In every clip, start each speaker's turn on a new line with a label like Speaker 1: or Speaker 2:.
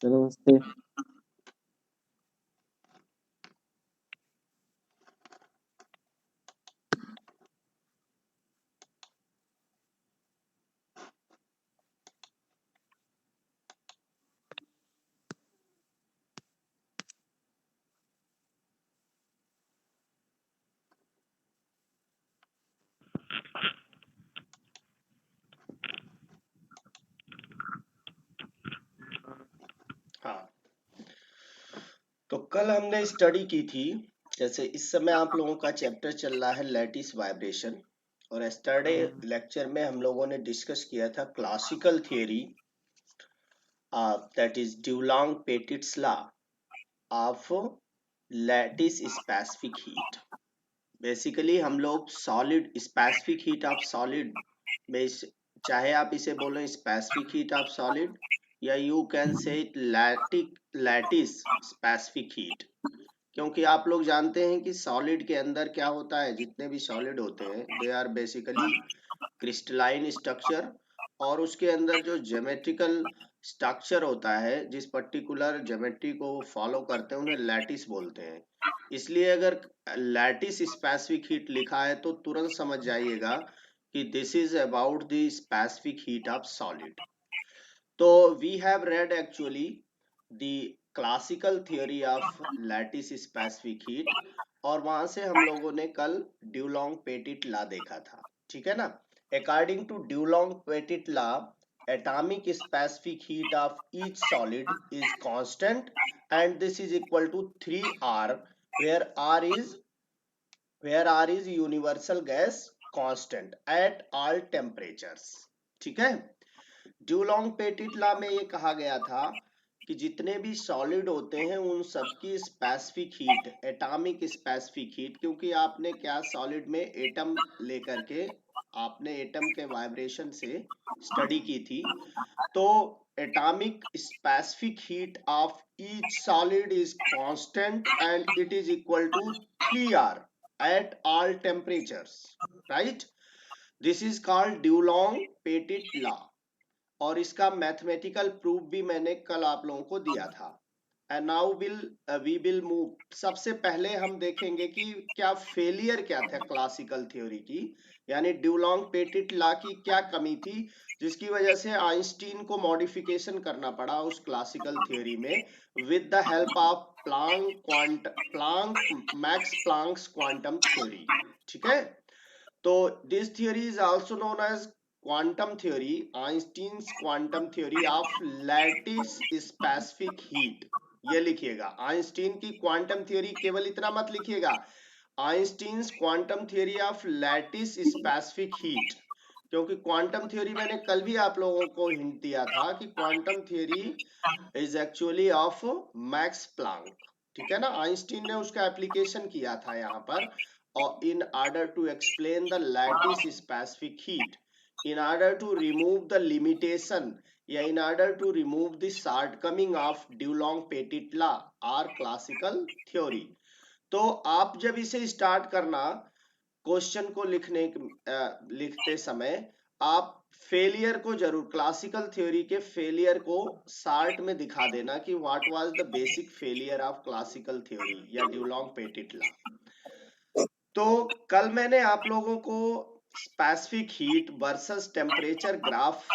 Speaker 1: नमस्ते।
Speaker 2: हाँ, तो कल हमने स्टडी की थी। जैसे इस समय आप लोगों का चैप्टर चल रहा है लैटिस वाइब्रेशन, और यस्टरडे लेक्चर में हम लोगों ने डिस्कस किया था classical theory, that is Dulong Petit's law of lattice specific heat. Basically हम लोग solid specific heat of solid में चाहे आप इसे बोलें स्पेसिफिक हीट ऑफ सॉलिड, या you can say it lattice specific heat. क्योंकि आप लोग जानते हैं कि सॉलिड के अंदर क्या होता है, जितने भी सॉलिड होते हैं they are basically crystalline structure, और उसके अंदर जो ज्योमेट्रिकल स्ट्रक्चर होता है, जिस पर्टिकुलर ज्योमेट्री को फॉलो करते हैं, उन्हें लैटिस बोलते हैं। इसलिए अगर लैटिस स्पेसिफिक हीट लिखा है तो तुरंत समझ जाइएगा कि this is about the specific heat of solid. तो we have read actually the classical theory of lattice specific heat, और वहां से हम लोगों ने कल ड्यूलॉन्ग पेटिट लॉ देखा था, ठीक है ना। According to Dulong Petit law, atomic specific heat of each solid is constant, and this is equal to 3r, where r is universal gas constant at all temperatures। ठीक है। ड्यूलॉन्ग पेटिट लॉ में ये कहा गया था कि जितने भी सॉलिड होते हैं उन सबकी specific heat, atomic specific heat, क्योंकि आपने क्या सॉलिड में एटम लेकर के आपने एटम के वाइब्रेशन से स्टडी की थी। तो atomic specific heat of each solid is constant and it is equal to 3r at all temperatures, right. This is called Dulong Petit law, और इसका मैथमेटिकल प्रूफ भी मैंने कल आप लोगों को दिया था। And now we will move. सबसे पहले हम देखेंगे कि क्या फेलियर क्या था क्लासिकल थ्योरी की, यानी ड्यूलॉन्ग पेटिट लॉ की क्या कमी थी, जिसकी वजह से आइंस्टीन को मॉडिफिकेशन करना पड़ा उस क्लासिकल थ्योरी में, with the help of Planck Max Planck's quantum theory. ठीक है। तो this theory is also known as quantum theory, Einstein's quantum theory of lattice specific heat. ये लिखिएगा, आइंस्टीन की क्वांटम थ्योरी, केवल इतना मत लिखिएगा, Einstein's quantum theory of lattice specific heat. क्योंकि क्वांटम थ्योरी मैंने कल भी आप लोगों को हिंट दिया था कि quantum theory is actually of max Planck. ठीक है ना, आइंस्टीन ने उसका एप्लीकेशन किया था यहाँ पर, or in order to explain the lattice specific heat, in order to remove the limitation, या in order to remove the shortcoming of Dulong Petit law or classical theory। तो आप जब इसे स्टार्ट करना क्वेश्चन को लिखते समय, आप फेलियर को जरूर, क्लासिकल थ्योरी के फेलियर को शार्ट में दिखा देना कि what was the basic failure of classical theory या ड्यूलॉन्ग पेटिट लॉ। तो कल मैंने आप लोगों को specific heat versus temperature graph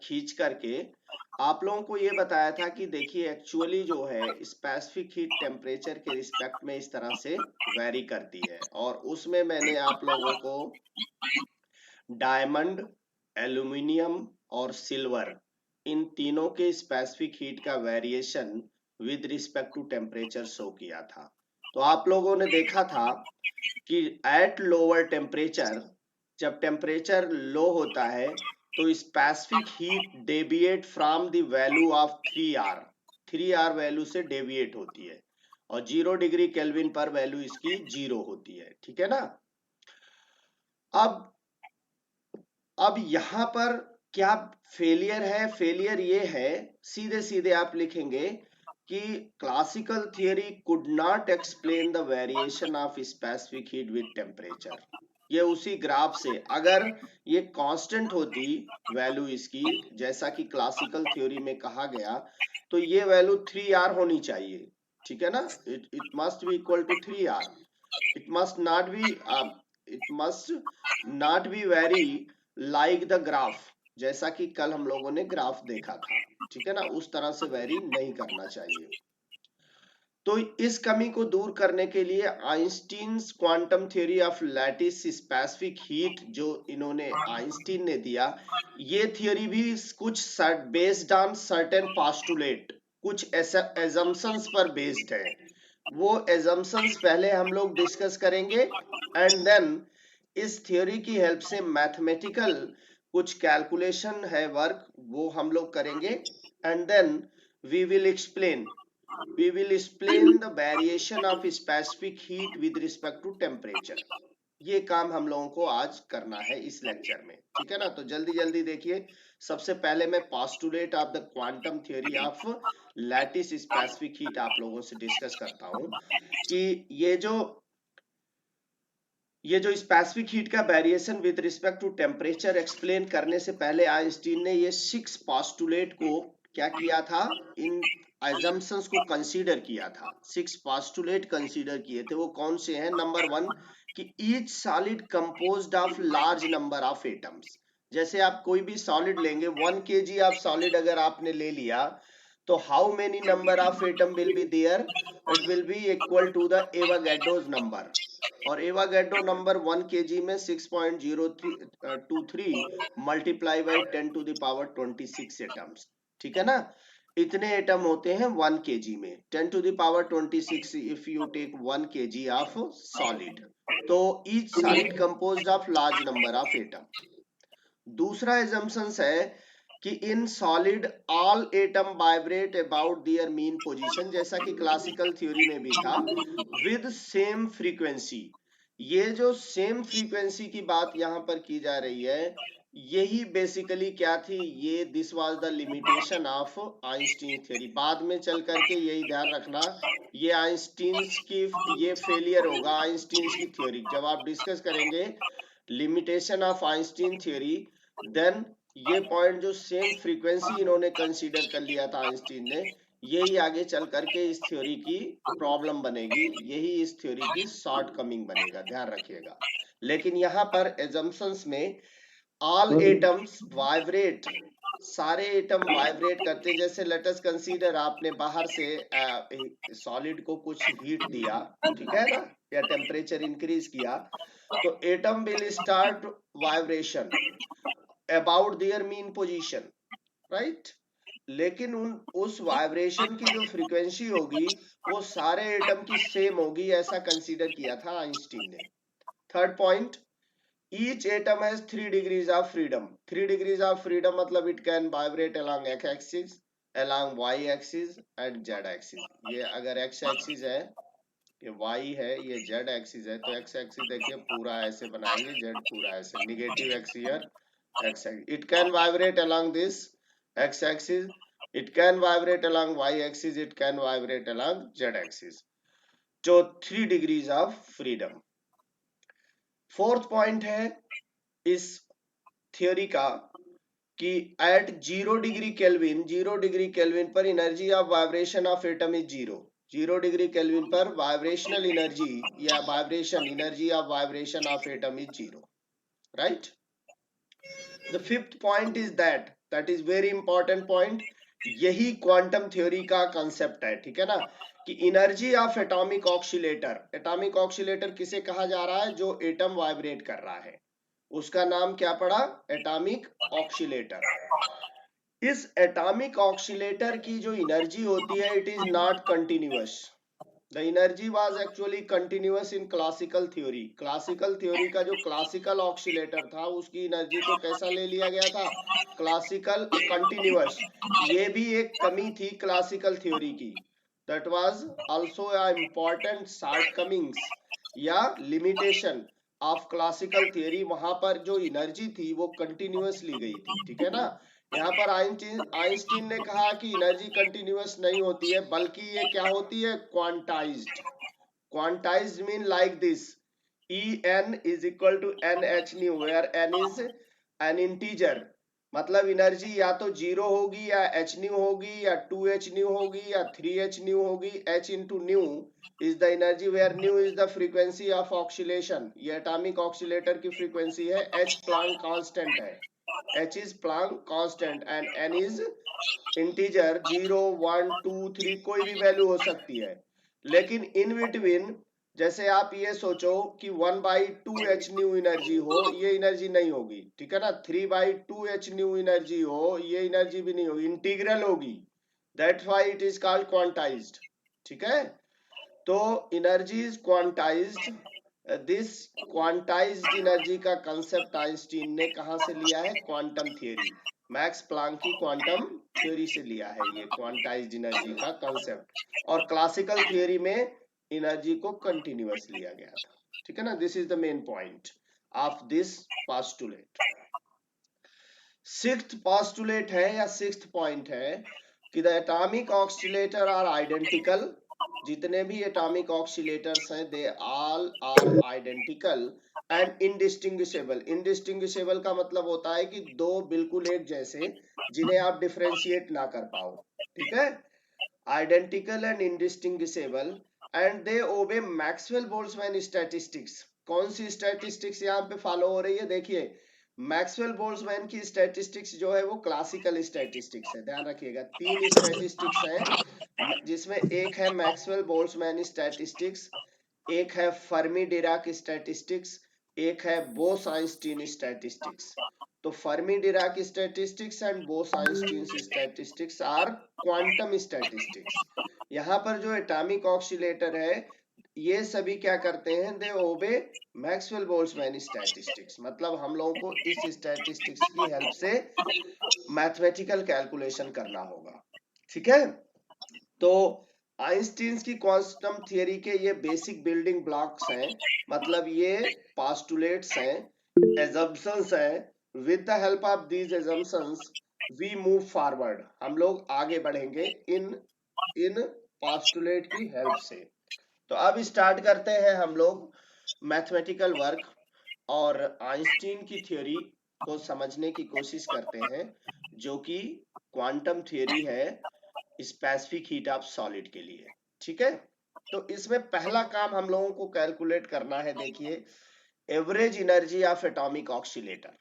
Speaker 2: खींच करके आप लोगों को ये बताया था कि देखिए एक्चुअली जो है स्पेसिफिक हीट टेम्परेचर के रिस्पेक्ट में इस तरह से वेरी करती है, और उसमें मैंने आप लोगों को डायमंड, एल्यूमिनियम और सिल्वर, इन तीनों के स्पेसिफिक हीट का variation with respect to temperature show किया था। तो आप लोगों ने देखा था कि एट लोअर टेम्परेचर, जब टेम्परेचर लो होता है तो specific heat deviate from the value of 3r value से डेविएट होती है, और 0 डिग्री केल्विन पर वैल्यू इसकी 0 होती है। ठीक है ना। अब यहां पर क्या फेलियर है, फेलियर ये है, सीधे सीधे आप लिखेंगे कि classical theory could not explain the variation of specific heat with temperature. ये उसी ग्राफ से अगर ये कांस्टेंट होती वैल्यू इसकी, जैसा कि क्लासिकल थ्योरी में कहा गया, तो ये वैल्यू 3R होनी चाहिए, ठीक है ना। It must be equal to 3R। it must not be it must not be very like the graph, जैसा कि कल हम लोगों ने ग्राफ देखा था, ठीक है ना, उस तरह से वेरी नहीं करना चाहिए। तो इस कमी को दूर करने के लिए Einstein's quantum theory of lattice specific heat जो इन्होंने आइंस्टीन ने दिया, ये थ्योरी भी कुछ बेस्ड ऑन सर्टेन पोस्टुलेट, कुछ एजम्पशंस पर बेस्ड है। वो एजम्पशंस पहले हम लोग डिस्कस करेंगे एंड देन इस थ्योरी की हेल्प से मैथमेटिकल कुछ कैलकुलेशन है वर्क, वो हम लोग करेंगे and then we will explain the variation of specific heat with respect to temperature। ये काम हम लोगों को आज करना है इस लेक्चर में, ठीक है ना। तो जल्दी जल्दी देखिए, सबसे पहले मैं postulate of the quantum theory of lattice specific heat आप लोगों से डिस्कस करता हूं कि ये जो स्पेसिफिक हीट का variation with respect to temperature explain करने से पहले आइंस्टीन ने ये 6 पोस्टुलेट को क्या किया था, इन assumptions को कंसीडर किया था। 6 पोस्टुलेट कंसीडर किए थे, वो कौन से हैं। नंबर 1 कि each solid composed of large number of atoms. जैसे आप कोई भी सॉलिड लेंगे, 1 kg ऑफ सॉलिड अगर आपने ले लिया, तो how many number of atom will be there, it will be equal to the Avogadro's number. और एवोगैड्रो नंबर 1 kg में 6.0323 multiply by 10 to the power 26 atoms, ठीक है ना। इतने एटम होते हैं 1 kg में, 10 to the power 26 if you take 1 kg of solid. तो each solid composed of large number of atom. दूसरा एजम्पशंस है कि in solid all atom vibrate about their mean position, जैसा कि क्लासिकल थ्योरी में भी था, विद सेम फ्रीक्वेंसी। ये जो सेम फ्रीक्वेंसी की बात यहां पर की जा रही है, यही बेसिकली क्या थी, ये this was the limitation of Einstein theory. बाद में चल करके यही ध्यान रखना, ये आइंस्टीन्स की ये फेलियर होगा आइंस्टीन्स की थ्योरी जब आप डिस्कस करेंगे limitation of Einstein theory. Then ये पॉइंट जो सेम फ्रीक्वेंसी इन्होंने कंसीडर कर लिया था आइंस्टीन ने, यही आगे चल करके इस थ्योरी की प्रॉब्लम बनेगी, यही इस थ्योरी की शॉर्ट कमिंग बनेगा, ध्यान रखिएगा। लेकिन यहाँ पर एजम्पशंस में ऑल एटम्स वाइब्रेट, सारे एटम वाइब्रेट करते हैं। जैसे लेट अस कंसीडर आपने बाहर से सॉलिड को कुछ हीट दिया, ठीक है ना, या टेम्परेचर इंक्रीज किया, तो atom will start vibration about their mean position, right. लेकिन उस वाइब्रेशन की जो फ्रीक्वेंसी होगी वो सारे एटम की सेम होगी, ऐसा कंसीडर किया था आइंस्टीन ने। Third point, each atom has 3 degrees of freedom. 3 degrees of freedom मतलब it can vibrate along X axis, along Y axis and Z axis. ये अगर एक्स एक्सिस है, ये y है, ये z एक्सिस है, तो x एक्सिस देखिए पूरा ऐसे बनाएंगे, z पूरा ऐसे, negative x here, x axis. It can vibrate along this x axis, it can vibrate along y axis, it can vibrate along z axis. जो 3 degrees of freedom. Fourth point है इस theory का कि at 0 degree Kelvin, 0 degree Kelvin पर energy of vibration of atom is 0। 0 degree Kelvin पर vibrational energy या vibration energy of vibration of atom is 0, right. The fifth point is that is very important point, यही quantum theory का concept है, ठीक है ना, कि energy of atomic oscillator. Atomic oscillator किसे कहा जा रहा है, जो एटम वाइब्रेट कर रहा है, उसका नाम क्या पड़ा, एटॉमिक ऑक्सीलेटर। इस एटॉमिक ऑक्सीलेटर की जो एनर्जी होती है, it is not continuous. The energy was actually continuous in classical theory. Classical theory का जो क्लासिकल ऑक्सीलेटर था, उसकी एनर्जी को कैसा ले लिया गया था, क्लासिकल कंटिन्यूअस। ये भी एक कमी थी क्लासिकल थ्योरी की, that was also a important shortcomings या लिमिटेशन ऑफ क्लासिकल थ्योरी। वहां पर जो एनर्जी थी वो कंटिन्यूअस ली गई थी, ठीक है ना। यहाँ पर आइंस्टीन ने कहा कि एनर्जी कंटिन्यूअस नहीं होती है, बल्कि ये क्या होती है, quantized. Quantized mean like this, En is equal to nh nu, where n is an integer। मतलब एनर्जी या तो 0 होगी या h न्यू होगी या 2h न्यू होगी या 3h न्यू होगी। h into nu is the energy where nu is the frequency of oscillation। ये एटॉमिक ऑक्सीलेटर की फ्रीक्वेंसी है। h प्लैंक कांस्टेंट है, h is Planck constant and n is integer. 0 1 2 3 कोई भी value हो सकती है। लेकिन इन बिटवीन, जैसे आप ये सोचो कि 1/2h न्यू एनर्जी हो, ये एनर्जी नहीं होगी, ठीक है ना। 3/2h न्यू एनर्जी हो, ये एनर्जी भी नहीं होगी, इंटीग्रल होगी। That's why it is called quantized, ठीक है। तो energy is quantized. This quantized energy का कंसेप्ट आइंस्टीन ने कहां से लिया है, क्वांटम थियरी, मैक्स प्लैंक की क्वांटम थ्योरी से लिया है ये क्वांटाइज्ड एनर्जी का कंसेप्ट। और क्लासिकल थियरी में एनर्जी को कंटिन्यूअस लिया गया था, ठीक है ना। This is the main point of this postulate. Sixth postulate है या सिक्स्थ पॉइंट है कि the atomic oscillator are identical. जितने भी एटॉमिक ऑक्सीलेटर्स हैं they all are identical and indistinguishable. Indistinguishable का मतलब होता है कि दो बिल्कुल एक जैसे, जिन्हें आप डिफरेंशिएट ना कर पाओ, ठीक है। Identical and indistinguishable and they obey Maxwell Boltzmann statistics. कौन सी स्टैटिस्टिक्स यहाँ पे फॉलो हो रही है, देखिए मैक्सवेल बोल्ट्जमैन की स्टैटिस्टिक्स जो है वो क्लासिकल स्टैटिस्टिक्स है। ध्यान रखिएगा, तीन स्टैटिस्टिक्स हैं, जिसमें एक है मैक्सवेल बोल्ट्जमैन स्टैटिस्टिक्स, एक है फर्मी डिराक स्टैटिस्टिक्स, एक है बोस-आइंस्टीन स्टैटिस्टिक्स। तो Fermi Dirac statistics and Bose Einstein statistics are quantum statistics. यहाँ पर जो एटॉमिक ऑक्सीलेटर है, ये सभी क्या करते हैं, दे ओबे मैक्सवेल बोल्ट्जमैन स्टैटिस्टिक्स। मतलब हम लोगों को इस स्टैटिस्टिक्स की हेल्प से मैथमेटिकल कैलकुलेशन करना होगा, ठीक है। तो आइंस्टीन की क्वांटम थियरी के ये बेसिक बिल्डिंग ब्लॉक्स हैं, मतलब ये पोस्टुलेट्स हैं, assumptions हैं। With the help of these assumptions we move forward. हम लोग आगे बढ़ेंगे इन इन पोस्टुलेट की हेल्प से। तो अब स्टार्ट करते हैं हम लोग मैथमेटिकल वर्क, और आइंस्टीन की थ्योरी को समझने की कोशिश करते हैं, जो कि क्वांटम थ्योरी है स्पेसिफिक हीट ऑफ सॉलिड के लिए, ठीक है। तो इसमें पहला काम हम लोगों को कैलकुलेट करना है, देखिए average energy of atomic oscillator,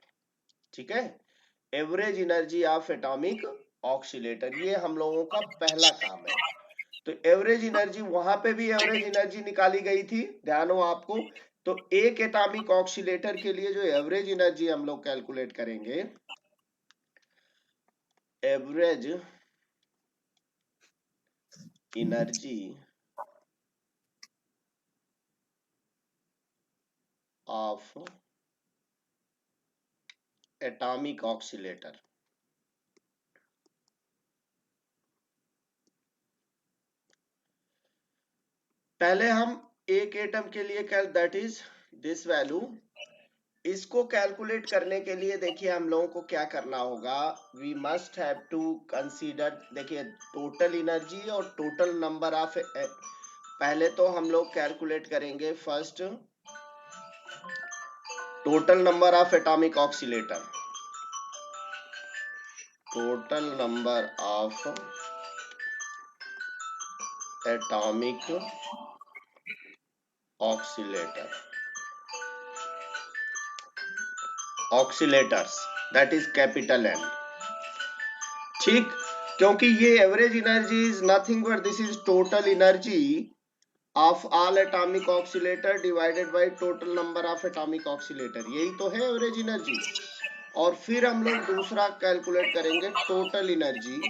Speaker 2: ठीक है। Average energy of atomic oscillator, ये हम लोगों का पहला काम है। तो एवरेज एनर्जी, वहां पे भी एवरेज एनर्जी निकाली गई थी, ध्यान हो आपको। तो एक एटॉमिक ऑक्सीलेटर के लिए जो एवरेज एनर्जी हम लोग कैलकुलेट करेंगे, average energy of atomic oscillator. पहले हम एक एटम के लिए दैट इज दिस वैल्यू, इसको कैलकुलेट करने के लिए देखिए हम लोगों को क्या करना होगा, we must have to consider, देखिए टोटल एनर्जी और टोटल नंबर ऑफ, पहले तो हम लोग कैलकुलेट करेंगे first total number of atomic oscillator. Total number of atomic oscillator, oscillators, that is capital N, ठीक। क्योंकि ये average energy is nothing but this is total energy of all atomic oscillator divided by total number of atomic oscillator, यही तो है average energy. और फिर हम लोग दूसरा कैलकुलेट करेंगे total energy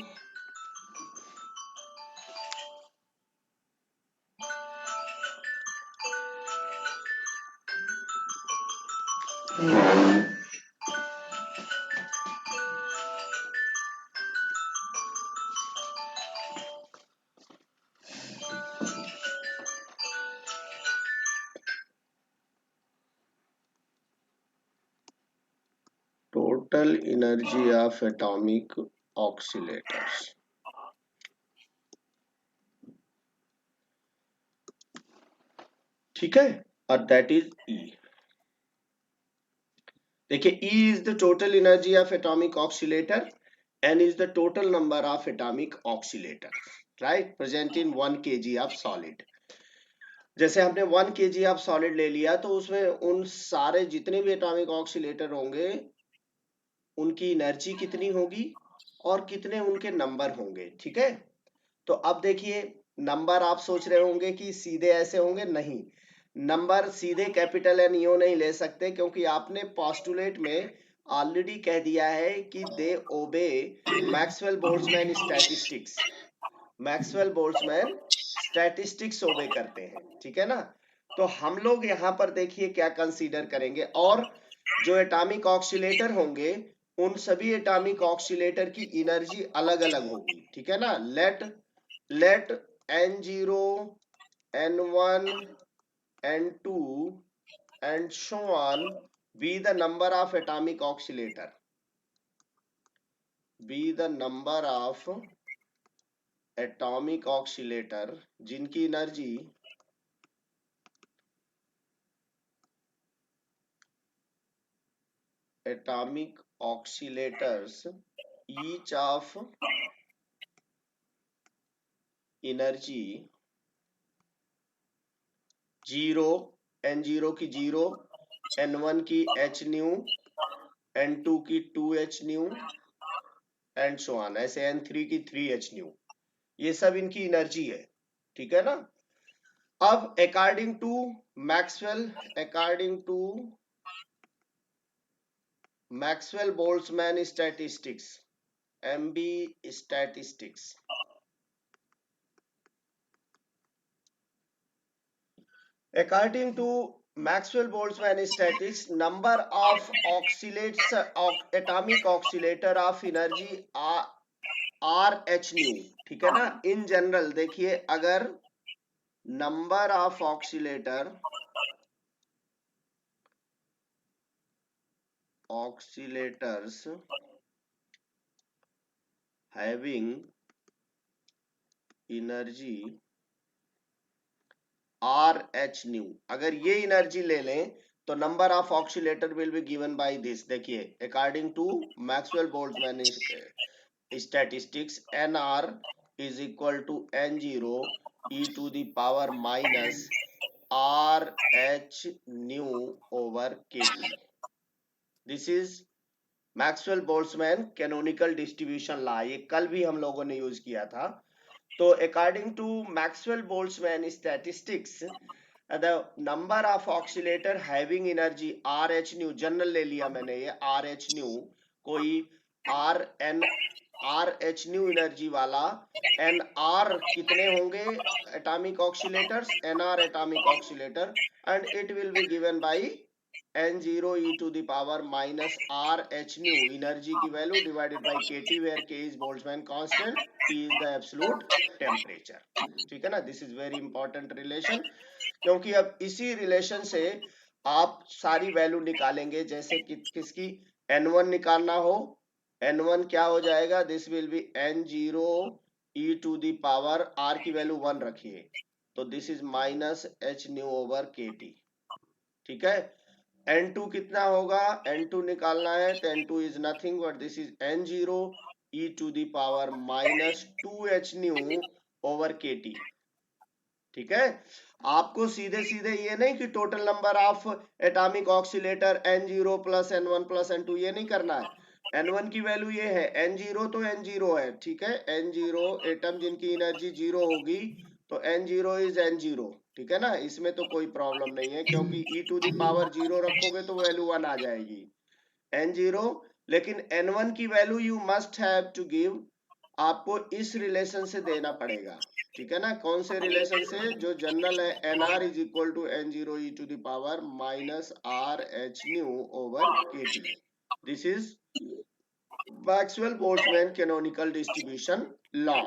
Speaker 2: total energy of atomic oscillators. ठीक है, और दैट इज E. देखिए E is the total energy of atomic oscillator, N is the total number of atomic oscillators, right, present in 1 kg of solid. जैसे हमने 1 kg of solid ले लिया तो उसमें उन सारे जितने भी एटॉमिक ऑक्सीलेटर होंगे उनकी एनर्जी कितनी होगी और कितने उनके नंबर होंगे. ठीक है, तो अब देखिए नंबर आप सोच रहे होंगे कि सीधे ऐसे होंगे, नहीं, नंबर सीधे कैपिटल एन ईओ नहीं ले सकते क्योंकि आपने पोस्टुलेट में ऑलरेडी कह दिया है कि they obey Maxwell Boltzmann statistics. Maxwell Boltzmann statistics obey करते हैं. ठीक है ना, तो हम लोग यहाँ पर देखिए क्या कंसीडर करेंगे, और जो एटॉमिक ऑक्सीलेटर होंगे उन सभी एटॉमिक ऑक्सीलेटर की एनर्जी अलग अलग होगी. ठीक है ना, let n0 n1 n2 and so on be the number of atomic oscillator, be the number of atomic oscillator जिनकी energy atomic oscillators each of energy 0, n0 की 0, n1 की h न्यू, n2 की 2h new and so on, ऐसे n3 की 3h new, ये सब इनकी energy है. ठीक है ना, अब according to Maxwell Boltzmann statistics, MB statistics, according to Maxwell Boltzmann statistics, number of oscillates atomic oscillator of energy R H nu. ठीक है ना, इन जनरल देखिए अगर number of oscillators having energy R H nu, अगर ये energy ले लें तो number of oscillator will be given by this. देखिए according to Maxwell Boltzmann statistics, nr is equal to n0 e to the power minus r h nu over kt. This is Maxwell Boltzmann canonical distribution law, ये कल भी हम लोगों ने use किया था. तो according to Maxwell Boltzmann statistics, the number of oscillator having energy R H nu, general ले लिया मैंने ये आर एच न्यू, कोई आर एच न्यू एनर्जी वाला, एन आर कितने होंगे atomic oscillators, N R atomic oscillator, and it will be given by n0 e to the power minus r h nu, energy की value divided by kt, where k is Boltzmann constant, T is the absolute temperature. ठीक है ना, this is very important relation, क्योंकि अब इसी relation से आप सारी वैल्यू निकालेंगे. जैसे कि किसकी n1 निकालना हो, n1 क्या हो जाएगा, this will be n0 e to the power, r की वैल्यू 1 रखिए, तो this is minus h nu over kt. ठीक है, n2 कितना होगा, n2 निकालना है तो n2 is nothing but this is n0 e to the power minus 2h nu over kt. ठीक है, आपको सीधे सीधे ये नहीं कि total number of atomic oscillator n0 plus n1 plus n2 ये नहीं करना है. n1 की वैल्यू ये है, n0 तो n0 है. ठीक है, n0 एटम जिनकी एनर्जी 0 होगी तो n0 इज n0. ठीक है ना, इसमें तो कोई प्रॉब्लम नहीं है क्योंकि e टू दी पावर 0 रखोगे तो वैल्यू 1 आ जाएगी n0. लेकिन n1 की value you must have to give, आपको इस रिलेशन से देना पड़ेगा. ठीक है ना, कौन से रिलेशन से, जो जनरल है, nr is equal to n0 e to the power minus r h nu over kt. This is Maxwell Boltzmann canonical distribution law,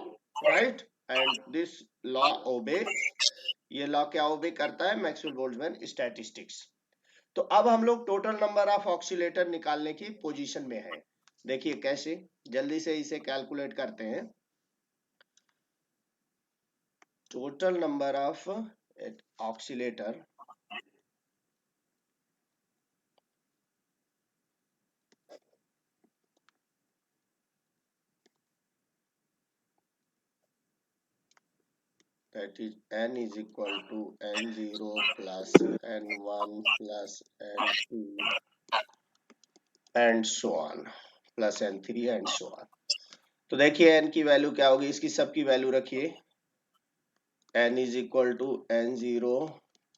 Speaker 2: right, and this law obey, ये लॉ क्या ओबे करता है, मैक्सवेल बोल्ट्जमैन स्टैटिस्टिक्स. तो अब हम लोग total number of oscillator निकालने की पोजीशन में है। देखिए कैसे, जल्दी से इसे कैलकुलेट करते हैं। Total number of oscillator that is n is equal to n0 plus n1 plus n2 and so on plus n3 and so on। तो देखिए n की वैल्यू क्या होगी, इसकी सबकी वैल्यू रखिए। n is equal to n0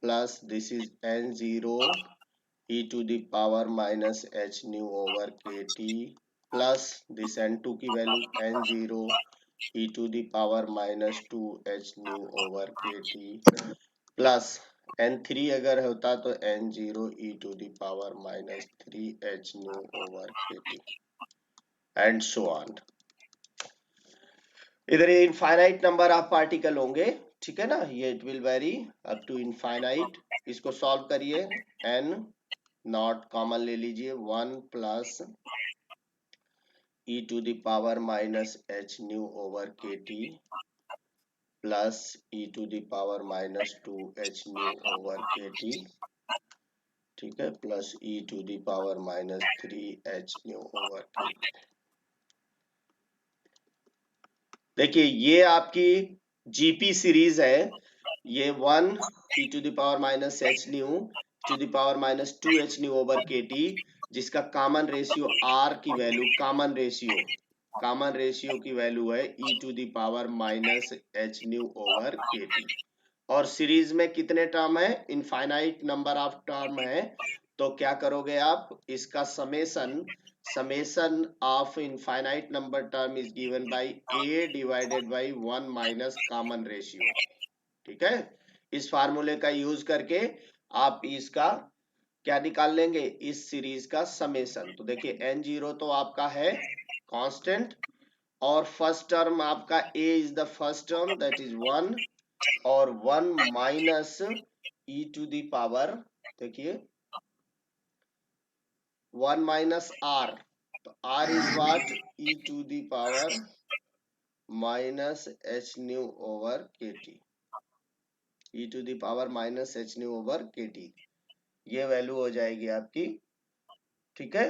Speaker 2: plus this is n0 e to the power minus h nu over kt plus this n2 की value n0 e to the power minus 2 h nu over kt plus n3 अगर होता तो n0 e to the power minus 3 h nu over kt and so on। इधर ये infinite number of particle होंगे, ठीक है ना, ये it will vary up to infinite. इसको सॉल्व करिए, n नॉट कॉमन ले लीजिए, 1 plus e to the power minus h nu over kt plus e to the power minus 2 h nu over kt, ठीक है, plus e to the power minus 3 h nu over kt। देखिए ये आपकी GP series है, ये 1 e to the power minus h nu to the power minus 2 h nu over kt, जिसका common ratio r की value, common ratio की value है e to the power minus h nu over kt। और series में कितने term है, infinite number of term है, तो क्या करोगे आप, इसका summation of infinite number term is given bye a divided by 1 minus common ratio, ठीक है। इस फार्मूले का यूज करके आप इसका क्या निकाल लेंगे, इस सीरीज का समेशन। तो देखिए n0 तो आपका है कांस्टेंट, और फर्स्ट टर्म आपका a is the first term that is 1, और 1 minus e to the power, देखिए 1 माइनस r, तो r is what, e to the power minus h nu over kt, e to the power minus h nu over kt, ये value हो जाएगी आपकी, ठीक है।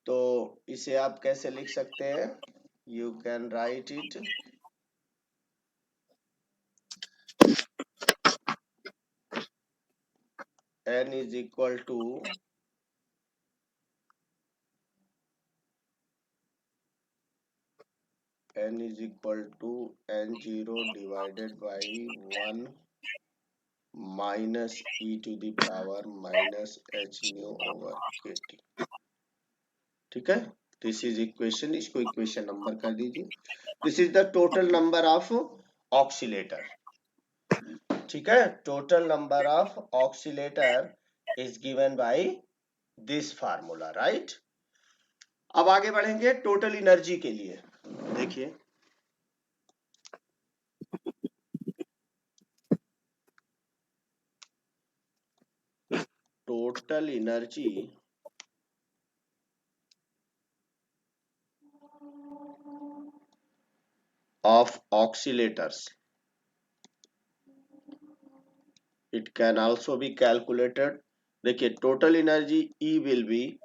Speaker 2: तो इसे आप कैसे लिख सकते हैं, you can right it n is equal to n is equal to n0 divided by 1 minus e to the power minus h nu over kt, ठीक है। दिस इज इक्वेशन, इसको इक्वेशन नंबर कर दीजिए। This is the total number of oscillator, ठीक है। Total number of oscillator is given by this formula, right. अब आगे बढ़ेंगे टोटल एनर्जी के लिए। देखिए total energy of oscillators, it can also be calculated. देखिए total energy E will be,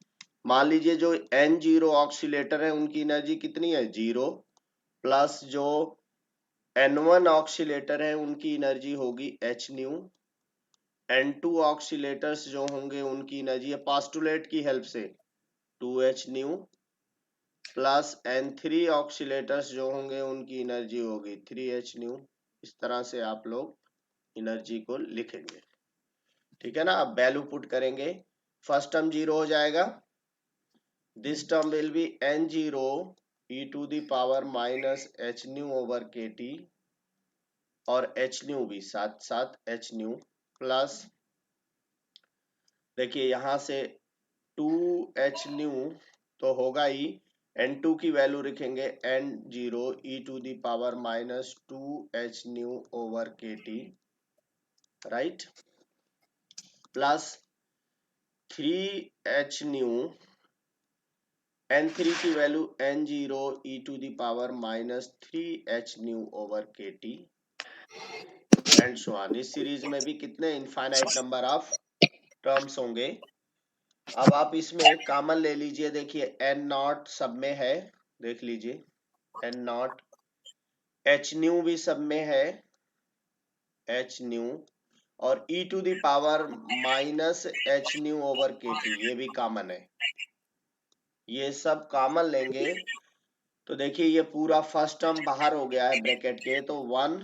Speaker 2: मान लीजिए जो N0 ऑक्सीलेटर है उनकी एनर्जी कितनी है, 0, प्लस जो N1 ऑक्सीलेटर है उनकी एनर्जी होगी h न्यू, N2 ऑक्सीलेटर्स जो होंगे उनकी एनर्जी है पास्टुलेट की हेल्प से 2h न्यू, प्लस N3 ऑक्सीलेटर्स जो होंगे उनकी एनर्जी होगी 3h न्यू। इस तरह से आप लोग एनर्जी को लिखेंगे, ठीक है ना। अब वैल्यू पुट करेंगे, फर्स्ट टर्म 0 हो जाएगा, this term will be n0 e to the power minus h nu over kt, और h न्यू भी साथ साथ h न्यू, प्लस देखिए यहां से 2h न्यू तो होगा ही, n2 की वैल्यू लिखेंगे n0 e to the power minus 2h nu over kt, right. Plus 3h nu n3 की value n0 e to the power minus 3h nu over kt and so on. इस series में भी कितने infinite number of terms होंगे। अब आप इसमें common ले लीजिए, देखिए n नॉट सब में है, देख लीजिए n नॉट, h न्यू भी सब में है h न्यू, और e to the power minus h nu over kt ये भी कॉमन है। ये सब कॉमन लेंगे तो देखिए ये पूरा फर्स्ट टर्म बाहर हो गया है ब्रैकेट के, तो 1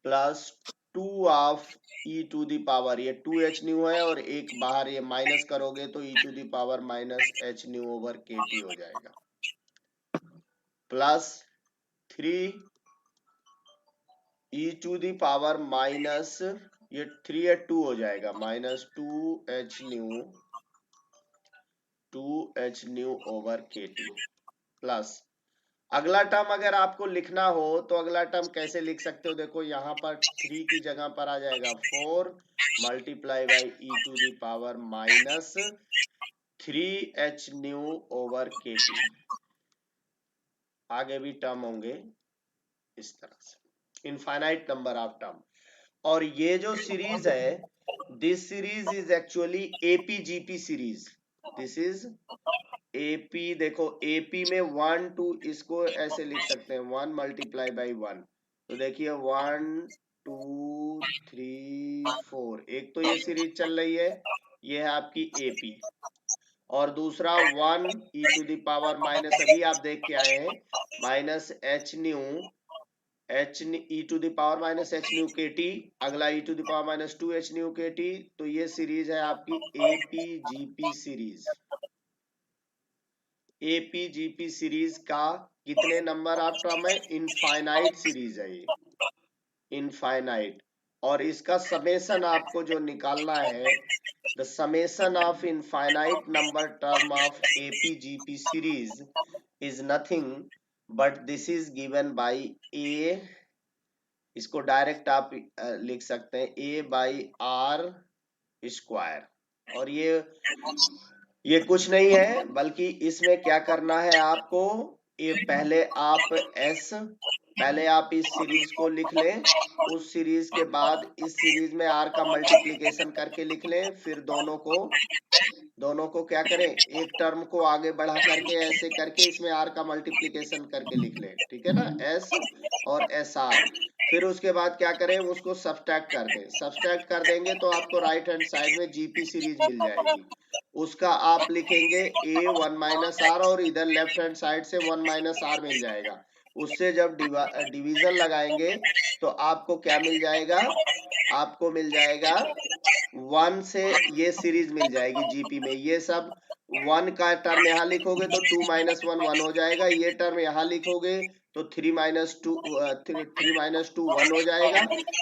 Speaker 2: plus 2 of e to the power, ये 2h न्यू है और एक बाहर ये माइनस करोगे तो e to the power minus h nu over kt हो जाएगा, plus 3 e to the power minus, ये 3 या 2 हो जाएगा, minus 2h nu over kt, plus अगला टर्म अगर आपको लिखना हो तो अगला टर्म कैसे लिख सकते हो, देखो यहाँ पर 3 की जगह पर आ जाएगा 4 multiply by e to the power minus 3h nu over kt। आगे भी टर्म होंगे इस तरह से, इनफाइनाइट नंबर ऑफ टर्म। और ये जो सीरीज है, this series is actually AP GP series, this is AP. देखो एपी में 1 2 इसको ऐसे लिख सकते हैं 1 मल्टीप्लाई बाई 1, तो देखिए 1 2 3 4, एक तो ये सीरीज चल रही है, ये है आपकी एपी, और दूसरा 1 E to the power minus, अभी आप देख के आए हैं, minus H nu H E to the power minus H nu K T, अगला E to the power minus 2h nu K T, तो ये सीरीज है आपकी एपीजीपी सीरीज। एपीजीपी सीरीज का कितने नंबर ऑफ टर्म है, इनफाइनाइट सीरीज है ये, इनफाइनाइट। और इसका समेशन आपको जो निकालना है, the summation of infinite number term of APGP series is nothing but this is given by A, इसको डायरेक्ट आप लिख सकते हैं ए बाई आर स्क्वायर, और ये कुछ नहीं है बल्कि इसमें क्या करना है आपको, ये पहले आप इस सीरीज को लिख लें, उस सीरीज के बाद इस सीरीज में आर का मल्टीप्लीकेशन करके लिख लें, फिर दोनों को क्या करें, एक टर्म को आगे बढ़ा करके ऐसे करके इसमें आर का मल्टीप्लीकेशन करके लिख लें, ठीक है ना, एस और एस आर। फिर उसके बाद क्या करें, उसको सब्सट्रैक्ट कर दें, सब्सट्रैक्ट कर देंगे तो आपको राइट हैंड साइड में जीपी सीरीज मिल जाएगी, उसका आप लिखेंगे ए 1 माइनस आर, और इधर लेफ्ट हैंड साइड से 1 माइनस आर मिल जाएगा, उससे जब डिवीजन लगाएंगे तो आपको क्या मिल जाएगा, आपको मिल जाएगा 1 से ये सीरीज मिल जाएगी जीपी में, ये सब 1 का टर्म यहाँ लिखोगे तो 2 माइनस 1 1 हो जाएगा, ये टर्म यहाँ लिखोगे तो 3 माइनस 2 1 हो जाएगा।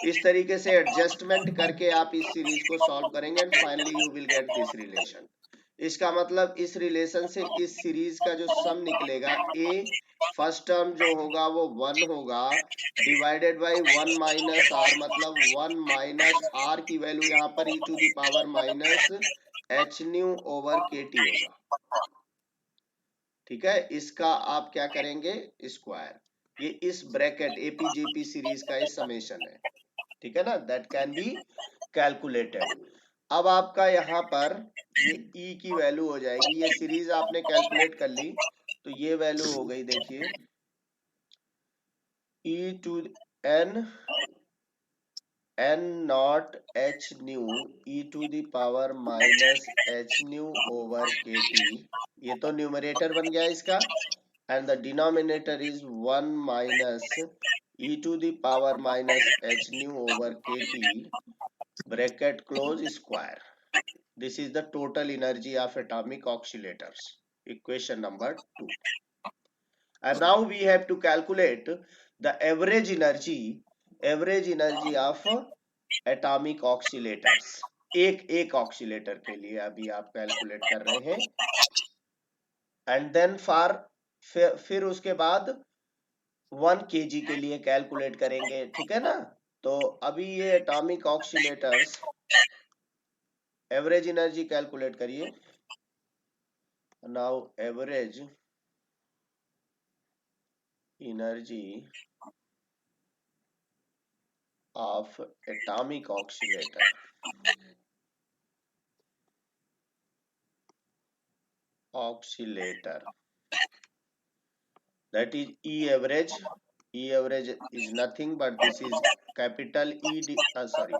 Speaker 2: इस तरीके से एडजस्टमेंट करके आप इस सीरीज को सॉल्व करेंगे and finally you will get this relation. इसका मतलब इस रिलेशन से इस सीरीज का जो सम निकलेगा, ए फर्स्ट टर्म जो होगा वो 1 होगा, डिवाइडेड बाई 1 माइनस आर, मतलब 1 माइनस आर की वैल्यू यहाँ पर E to the power minus H nu over के टी होगा, ठीक है। इसका आप क्या करेंगे, स्क्वायर, ये इस ब्रैकेट एपीजीपी सीरीज का इस समेशन है, ठीक है ना, दैट कैन बी कैलकुलेटेड। अब आपका यहाँ पर ये ई की वैल्यू हो जाएगी, ये सीरीज आपने कैलकुलेट कर ली, तो ये वैल्यू हो गई, देखिए e to n naught h nu e to the power minus h nu over के टी, ये तो न्यूमरेटर बन गया इसका, and the denominator is 1 minus e to the power minus h nu over के T, bracket close, square. This is the total energy of atomic oscillators, equation number 2. And now we have to calculate the average energy of atomic oscillators, एक oscillator के लिए अभी आप calculate कर रहे हैं, and then फिर उसके बाद 1 kg के लिए कैलकुलेट करेंगे, ठीक है ना। तो अभी ये एटॉमिक ऑक्सीलेटर्स एवरेज एनर्जी कैलकुलेट करिए। Now average energy of atomic oscillator, that is E average. E average is nothing but this is capital E, sorry,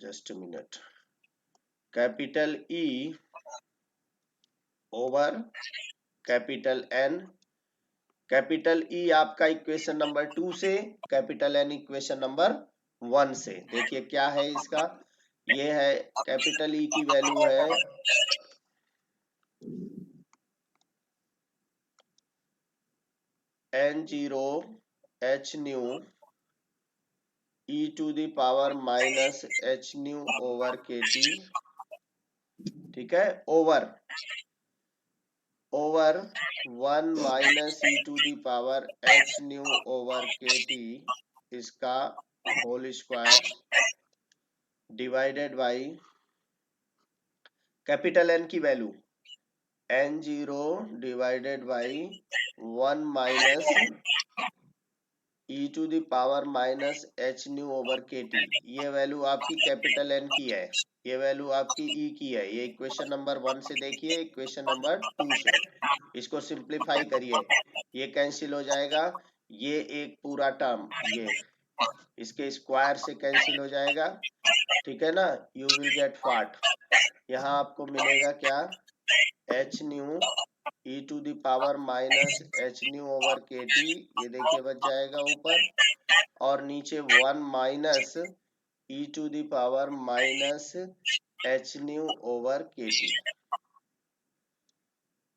Speaker 2: just a minute, capital E over capital N. Capital E आपका equation number 2 से, capital an equation number 1 से। देखिए क्या है इसका, ये है capital E की वैल्यू है n0 h nu e to the power minus h nu over के टी, ठीक है, over 1 minus e to the power h nu over के टी इसका whole square divided by capital N की value n0 divided by 1 minus e to the power minus h nu over के T. ये value आपकी capital N की है, ये value आपकी E की है। ये इक्वेशन नंबर 1 से देखिए, इक्वेशन नंबर 2 से। इसको सिंप्लीफाई करिए, ये कैंसिल हो जाएगा, ये एक पूरा टर्म ये इसके स्क्वायर से कैंसिल हो जाएगा, ठीक है ना। यू विल गेट व्हाट, यहाँ आपको मिलेगा क्या, h nu e to the power minus h nu over के टी, ये देखिए बच जाएगा ऊपर, और नीचे 1 minus e to the power minus h nu over के टी,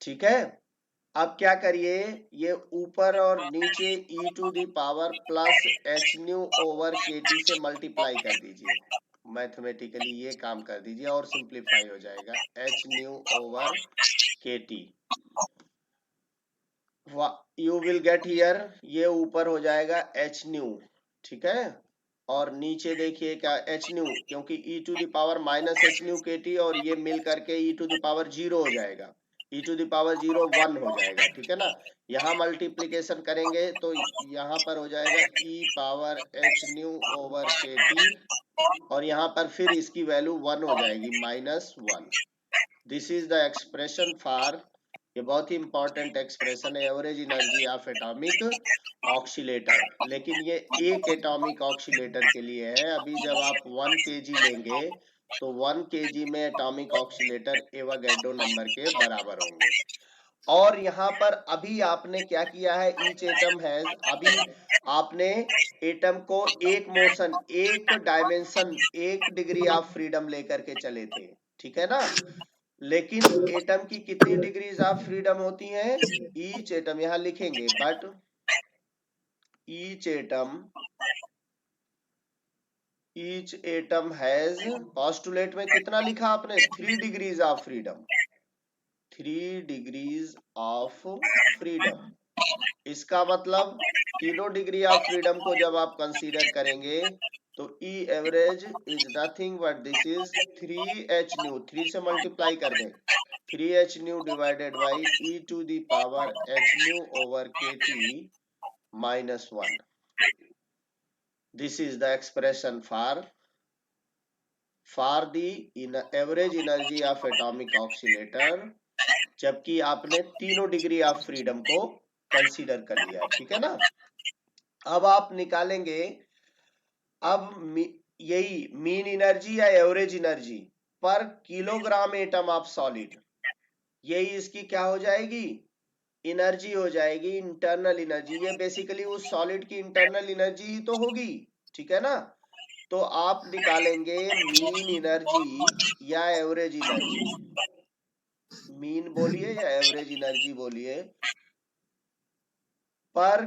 Speaker 2: ठीक है। अब क्या करिए, ये ऊपर और नीचे e to the power plus h nu over के टी से मल्टीप्लाई कर दीजिए, मैथमेटिकली ये काम कर दीजिए और सिंप्लीफाई हो जाएगा h न्यू ओवर के T. You will get here, ये ऊपर हो जाएगा h न्यू, ठीक है, और नीचे देखिए क्या h न्यू, क्योंकि e to the power minus h nu K T और ये मिल करके e टू द पावर 0 हो जाएगा, e टू द पावर 0 1 हो जाएगा, ठीक है ना। यहाँ मल्टीप्लीकेशन करेंगे तो यहाँ पर हो जाएगा e power h nu over के टी, और यहाँ पर फिर इसकी वैल्यू 1 हो जाएगी -1। This is the expression for, ये बहुत ही इंपॉर्टेंट एक्सप्रेशन है, average energy of atomic oscillator. लेकिन ये एक एटॉमिक ऑक्सीलेटर के लिए है, अभी जब आप 1 kg लेंगे तो 1 kg में एटॉमिक ऑक्सीलेटर एवोगैड्रो नंबर के बराबर होंगे। और यहाँ पर अभी आपने क्या किया है, ईच एटम हैज, अभी आपने एटम को एक मोशन, एक डायमेंशन, एक डिग्री ऑफ फ्रीडम लेकर के चले थे, ठीक है ना। लेकिन एटम की कितनी डिग्रीज ऑफ फ्रीडम होती हैं, ईच एटम, यहां लिखेंगे, but each atom has, postulate में कितना लिखा आपने, 3 degrees of freedom, 3 degrees of freedom. इसका मतलब तीनों डिग्री ऑफ फ्रीडम को जब आप कंसीडर करेंगे तो e average is nothing but this is 3h nu, 3 से मल्टीप्लाई कर दें, 3h nu divided by e to the power h nu over के T -1। This is the expression for the average energy of atomic oscillator, जबकि आपने तीनों degree of freedom को consider कर लिया, ठीक है ना। अब आप निकालेंगे, अब यही मीन एनर्जी या एवरेज एनर्जी पर किलोग्राम एटम ऑफ सॉलिड, यही इसकी क्या हो जाएगी, एनर्जी हो जाएगी, इंटरनल एनर्जी। ये बेसिकली उस सॉलिड की इंटरनल एनर्जी ही तो होगी, ठीक है ना। तो आप निकालेंगे मीन एनर्जी या एवरेज एनर्जी, मीन बोलिए या एवरेज एनर्जी बोलिए, पर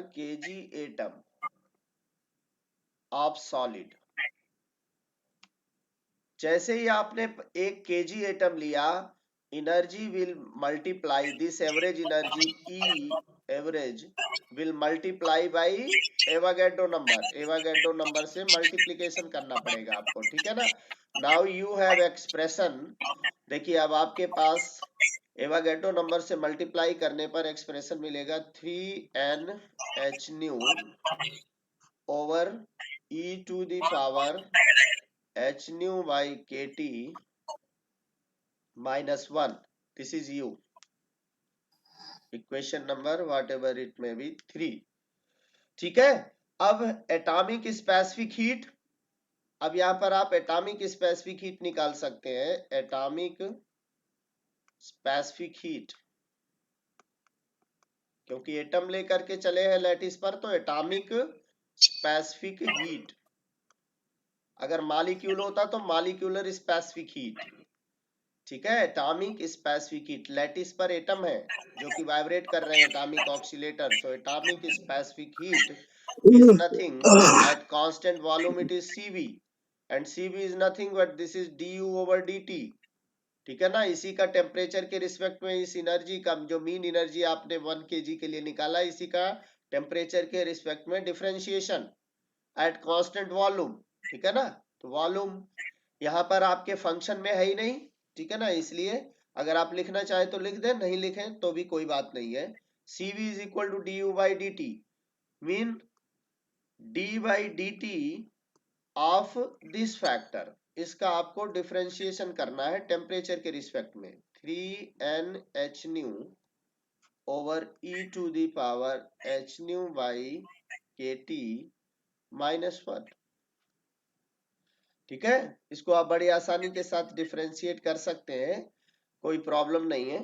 Speaker 2: केजी एटम ऑफ सॉलिड। जैसे ही आपने 1 kg एटम लिया, energy will multiply this average energy E average will multiply by Avogadro number, Avogadro number से मल्टीप्लीकेशन करना पड़ेगा आपको, ठीक है ना। नाउ यू हैव एक्सप्रेशन, देखिए अब आपके पास एवागेड्रो नंबर से मल्टीप्लाई करने पर एक्सप्रेशन मिलेगा 3n h nu over e to the power h nu by kt minus 1. This is u. Equation number whatever it may be 3. ठीक है। अब एटॉमिक स्पेसिफिक हीट, अब यहां पर आप एटॉमिक स्पेसिफिक हीट निकाल सकते हैं। एटॉमिक स्पेसिफिक हीट, क्योंकि एटम लेकर के चले हैं लैटिस पर, तो एटॉमिक स्पेसिफिक हीट, अगर मॉलिक्यूल होता तो मॉलिक्यूलर स्पेसिफिक हीट, ठीक है। एटॉमिक स्पेसिफिक हीट, लैटिस पर एटम है जो कि वाइब्रेट कर रहे हैं, atomic oscillator, so atomic specific heat is nothing at constant volume, it is Cv, and Cv is nothing but this is du over dt, ठीक है ना। इसी का टेम्परेचर के रिस्पेक्ट में इस एनर्जी का जो मीन एनर्जी आपने 1 kg के लिए निकाला, इसी का टेम्परेचर के रिस्पेक्ट में डिफरेंशिएशन एट कांस्टेंट वॉल्यूम, ठीक है ना। तो वॉल्यूम यहाँ पर आपके फंक्शन में है ही नहीं, ठीक है ना, इसलिए अगर आप लिखना चाहे तो लिख दें, नहीं लिखें तो भी कोई बात नहीं है। Cv is equal to du by dt, mean d by dt of this factor, इसका आपको डिफरेंशिएशन करना है टेम्परेचर के रिस्पेक्ट में, 3n h nu over e to the power h nu by kt minus 1, ठीक है। इसको आप बड़ी आसानी के साथ डिफरेंशिएट कर सकते हैं, कोई प्रॉब्लम नहीं है।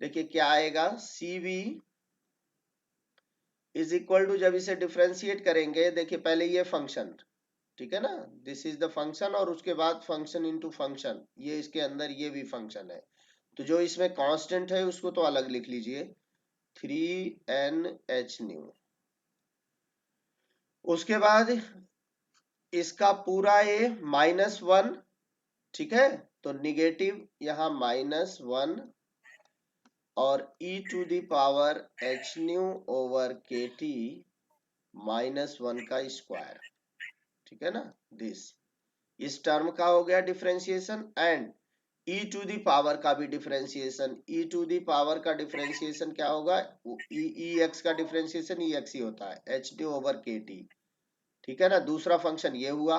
Speaker 2: देखिए क्या आएगा, Cv इज इक्वल टू, जब इसे डिफरेंशिएट करेंगे, देखिए पहले ये फंक्शन, ठीक है ना, दिस इज द फंक्शन, और उसके बाद फंक्शन इनटू फंक्शन, ये इसके अंदर ये भी फंक्शन है, तो जो इसमें कांस्टेंट है उसको तो अलग लिख लीजिए, 3n h न्यू। उसके बाद इसका पूरा ये -1, ठीक है, तो निगेटिव यहाँ -1 और e to the power h nu over kt -1 का स्क्वायर, ठीक है ना, दिस इस टर्म का हो गया differentiation, and e to the power का भी differentiation. e to the power का डिफरेंशिएशन क्या होगा, ex का डिफरेंशिएशन ex ही होता है, h न्यू ओवर kt, ठीक है ना। दूसरा फंक्शन ये हुआ।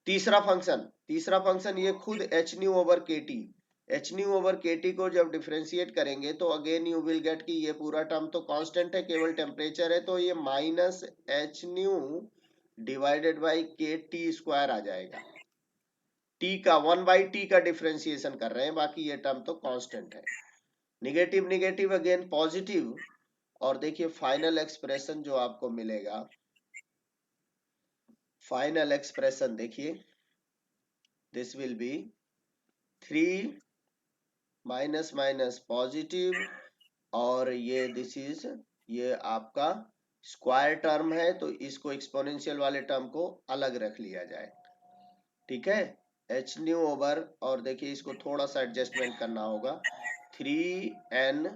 Speaker 2: तीसरा फंक्शन ये खुद h nu over kt, h nu over kt को जब डिफरेंशिएट करेंगे तो अगेन यू विल गेट कि ये पूरा टर्म तो कांस्टेंट है, केवल टेम्परेचर है, तो ये minus h nu divided by kt square आ जाएगा। t का 1/t का डिफरेंशिएशन कर रहे हैं, बाकी ये टर्म तो कांस्टेंट है। निगेटिव निगेटिव अगेन पॉजिटिव, और देखिए फाइनल एक्सप्रेशन जो आपको मिलेगा, फाइनल एक्सप्रेशन देखिए, this will be 3 minus minus positive, और ये दिस इज, ये आपका स्क्वायर टर्म है, तो इसको एक्सपोनेंशियल वाले टर्म को अलग रख लिया जाए, ठीक है। h न्यू ओवर, और देखिए इसको थोड़ा सा एडजस्टमेंट करना होगा, 3n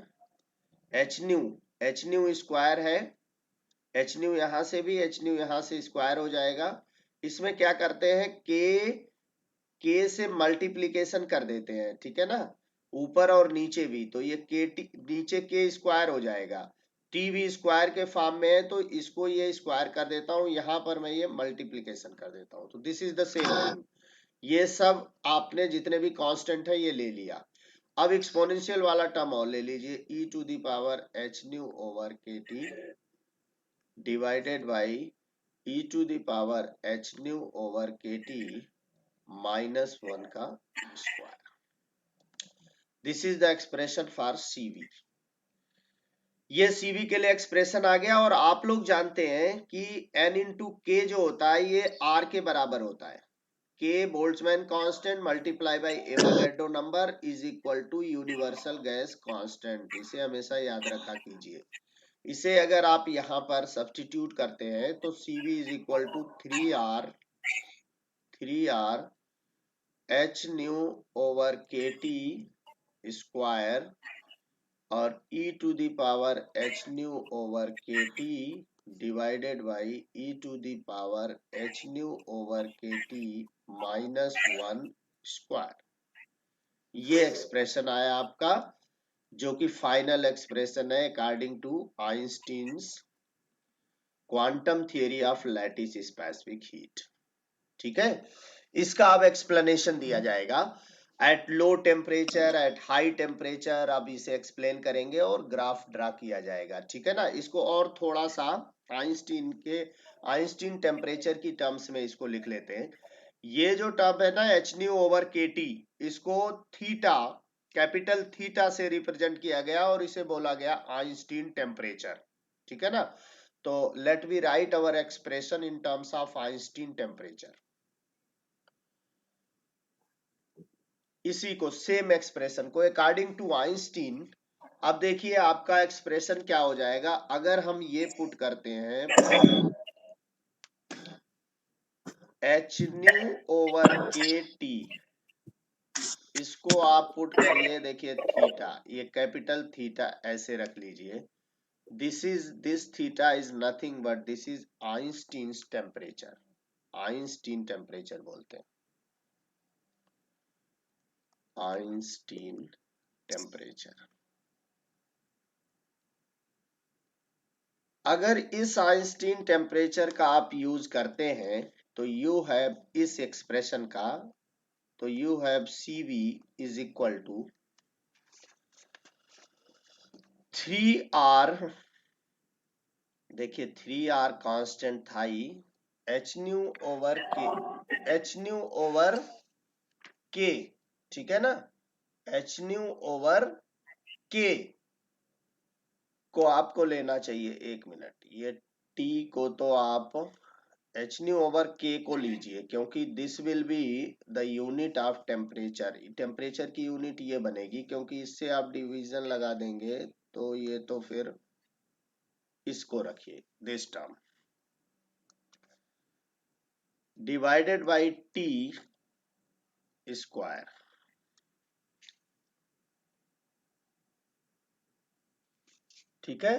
Speaker 2: h न्यू स्क्वायर है, h न्यू यहां से भी, h न्यू यहां से स्क्वायर हो जाएगा। इसमें क्या करते हैं, k से मल्टीप्लीकेशन कर देते हैं, ठीक है ना, ऊपर और नीचे भी, तो ये k नीचे k स्क्वायर हो जाएगा, t भी स्क्वायर के फॉर्म में है, तो इसको ये स्क्वायर कर देता हूं, यहां पर मैं ये मल्टीप्लीकेशन कर देता हूं, तो this is the same thing. ये सब आपने जितने भी कांस्टेंट है ये ले लिया। अब एक्सपोनेंशियल वाला टर्म और ले लीजिए, e to the power h nu over kt divided by e to the power h nu over kt -1 का square. This is the expression for Cv। ये Cv के लिए एक्सप्रेशन आ गया, और आप लोग जानते हैं कि n इंटू के जो होता है ये R के बराबर होता है, K Boltzmann constant multiply by Avogadro number is equal to universal gas constant, इसे हमेशा याद रखा कीजिए। इसे अगर आप यहाँ पर सब्स्टिट्यूट करते हैं तो Cv is equal to 3R h nu over kt square, और e to the power h nu over kt divided by e to the power h nu over kt minus 1 square. ये expression आया आपका, जो कि final expression है according to Einstein's quantum theory of lattice specific heat. ठीक है, इसका अब एक्सप्लेनेशन दिया जाएगा at low temperature, at high temperature. अब इसे एक्सप्लेन करेंगे और ग्राफ ड्रा किया जाएगा। ठीक है ना, इसको और थोड़ा सा आइंस्टीन टेम्परेचर की टर्म्स में इसको लिख लेते हैं। ये जो टर्म है ना एच न्यू ओवर के टी, इसको थीटा, कैपिटल थीटा से रिप्रेजेंट किया गया और इसे बोला गया आइंस्टीन टेम्परेचर। ठीक है ना, तो let we write our expression in terms of Einstein temperature. इसी को सेम एक्सप्रेशन को अकॉर्डिंग टू आइंस्टीन, अब देखिए आपका एक्सप्रेशन क्या हो जाएगा अगर हम ये पुट करते हैं एच न्यू ओवर के टी, इसको आप पुट करिए, देखिए थीटा, ये कैपिटल थीटा ऐसे रख लीजिए। This theta is nothing but this is Einstein temperature. Einstein temperature बोलते हैं, आइंस्टीन टेम्परेचर। अगर इस आइंस्टीन टेम्परेचर का आप यूज करते हैं तो यू हैव इस एक्सप्रेशन का, तो you have CV is equal to 3R, देखिए 3R कांस्टेंट था ही, H nu over K, H nu over K, ठीक है ना, एच न्यू ओवर के को आपको लेना चाहिए, एक मिनट, ये T को तो आप एच न्यू ओवर के को लीजिए, क्योंकि this will be the unit of temperature. Temperature की यूनिट ये बनेगी, क्योंकि इससे आप डिवीजन लगा देंगे तो ये तो फिर इसको रखिए, this term divided by T square. ठीक है,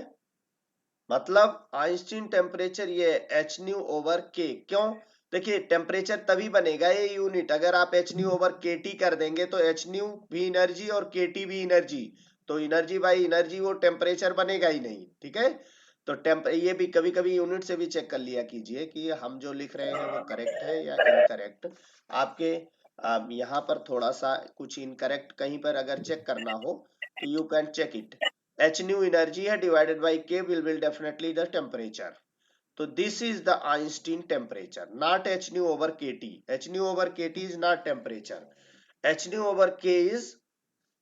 Speaker 2: मतलब आइंस्टीन टेम्परेचर ये एच न्यू ओवर के, क्यों, देखिए टेम्परेचर तभी बनेगा ये यूनिट अगर आप एच न्यू ओवर के टी कर देंगे, तो एच न्यू भी एनर्जी और के टी भी एनर्जी, तो एनर्जी बाई एनर्जी वो टेम्परेचर बनेगा ही नहीं। ठीक है, तो ये भी कभी कभी यूनिट से भी चेक कर लिया कीजिए कि हम जो लिख रहे हैं वो करेक्ट है या इनकरेक्ट। आपके यहाँ पर थोड़ा सा कुछ इनकरेक्ट कहीं पर अगर चेक करना हो तो you can check it. H nu energy है divided by K will definitely the temperature, तो this is the Einstein temperature, not H nu over के टी। एच न्यू ओवर के T is not temperature, H nu over K is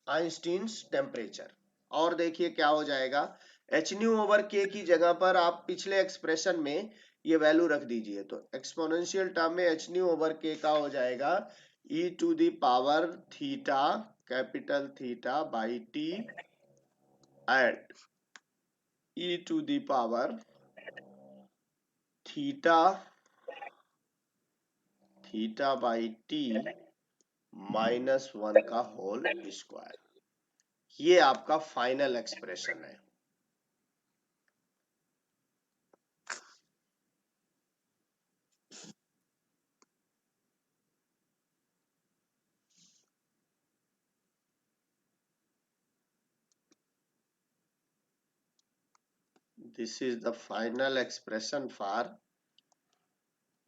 Speaker 2: Einstein temperature. और देखिए क्या हो जाएगा, H nu over के की जगह पर आप पिछले एक्सप्रेशन में ये वैल्यू रख दीजिए, तो एक्सपोनेंशियल टर्म में एच न्यू ओवर के का हो जाएगा e to the power theta, capital theta by T at e to the power theta, theta by T minus 1 का होल स्क्वायर। ये आपका फाइनल एक्सप्रेशन है। This is the final expression for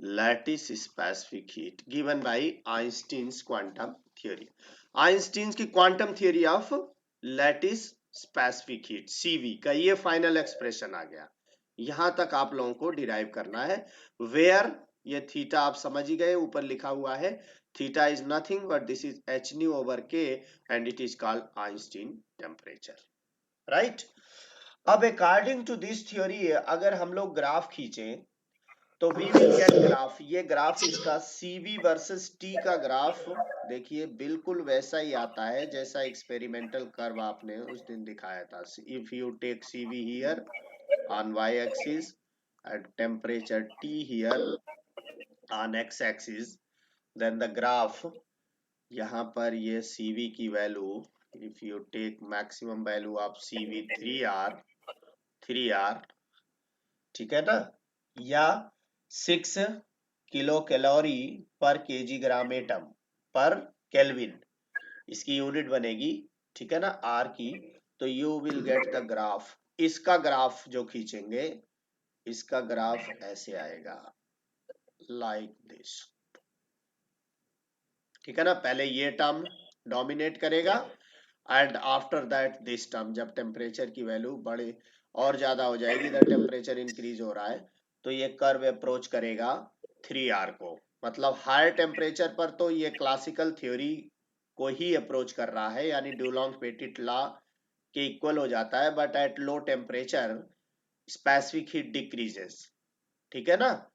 Speaker 2: lattice specific heat given by Einstein's quantum theory. Einstein's की quantum theory of lattice specific heat CV का ये final expression आ गया। यहां तक आप लोगों को डिराइव करना है। वेयर, ये थीटा आप समझ ही गए, ऊपर लिखा हुआ है theta is nothing but this is H nu over k and it is called Einstein temperature, right. अब अकॉर्डिंग टू दिस थ्योरी अगर हम लोग ग्राफ खींचे तो वी विल गेट ग्राफ, ये ग्राफ इसका CV वर्सेस T का ग्राफ देखिए बिल्कुल वैसा ही आता है जैसा एक्सपेरिमेंटल कर्व आपने उस दिन दिखाया था। If you take CV here on y axis and temperature T here on x axis, then the graph, यहाँ पर ये CV की value if you take maximum value of CV 3R, ठीक है ना, या 6 किलो कैलोरी पर केजी ग्राम एटम पर केल्विन, इसकी यूनिट बनेगी, ठीक है ना, आर की। तो you will get the graph, इसका ग्राफ जो खींचेंगे, इसका ग्राफ ऐसे आएगा, लाइक दिस, ठीक है ना। पहले ये टर्म डोमिनेट करेगा and after that this term, जब टेम्परेचर की वैल्यू बड़े और ज्यादा हो जाएगी, इधर टेम्परेचर इंक्रीज हो रहा है, तो ये कर्व अप्रोच करेगा 3R को। मतलब हायर टेम्परेचर पर तो ये क्लासिकल थ्योरी को ही अप्रोच कर रहा है, यानी डुलोंग पेटिट लॉ के इक्वल हो जाता है, but at low temperature specific heat decreases, ठीक है ना।